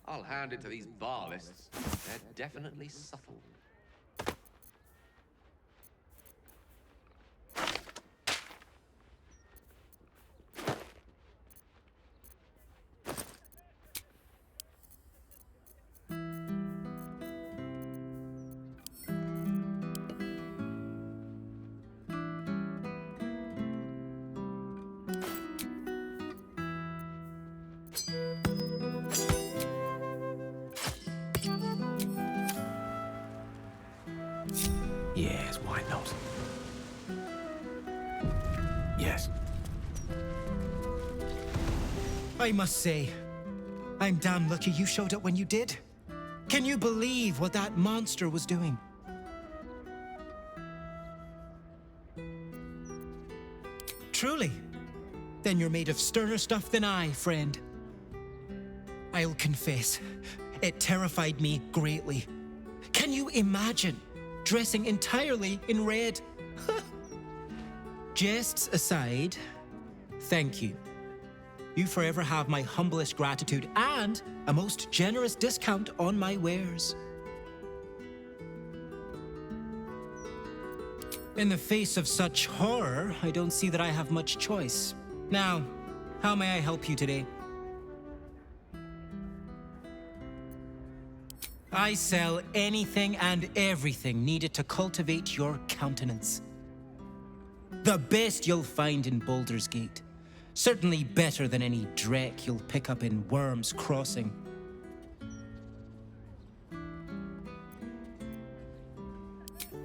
I'll hand it to these Barlists. They're definitely subtle. Yes, why not? Yes. I must say, I'm damn lucky you showed up when you did. Can you believe what that monster was doing? Truly? Then you're made of sterner stuff than I, friend. I'll confess, it terrified me greatly. Can you imagine dressing entirely in red? Jests aside, thank you. You forever have my humblest gratitude and a most generous discount on my wares. In the face of such horror, I don't see that I have much choice. Now, how may I help you today? I sell anything and everything needed to cultivate your countenance. The best you'll find in Baldur's Gate. Certainly better than any dreck you'll pick up in Worm's Crossing.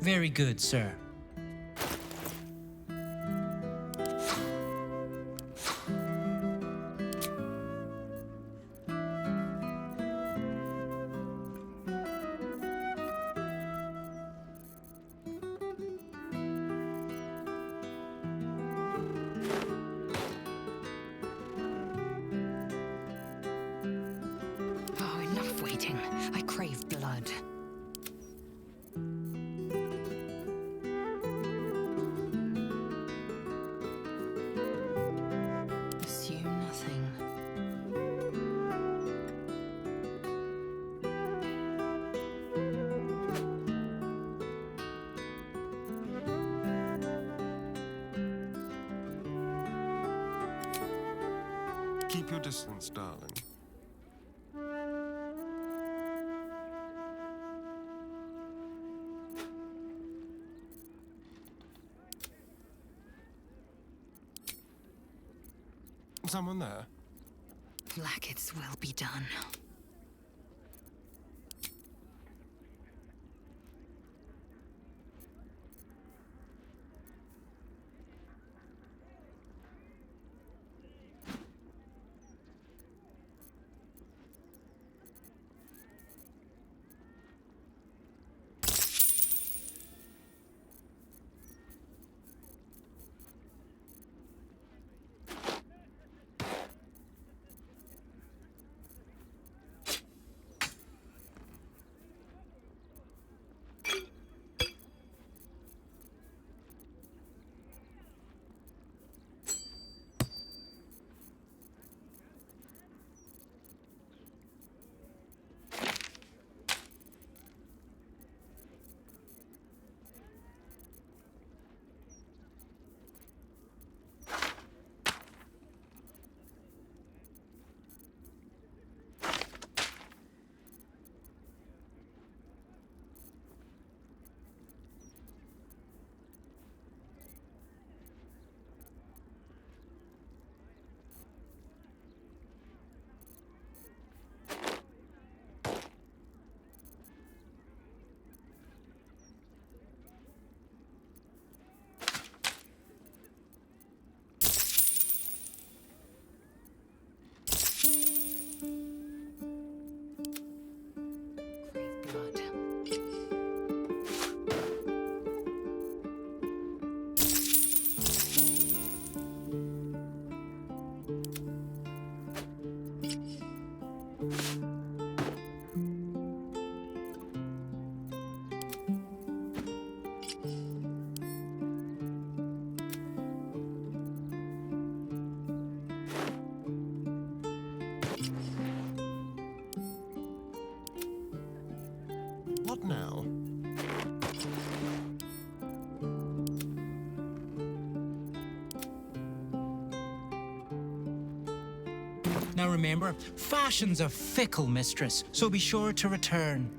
Very good, sir. Oh, enough waiting. I crave blood. Assume nothing. Keep your distance, darling. Someone there? Blackets will be done. What now? Now remember, fashion's a fickle mistress, so be sure to return.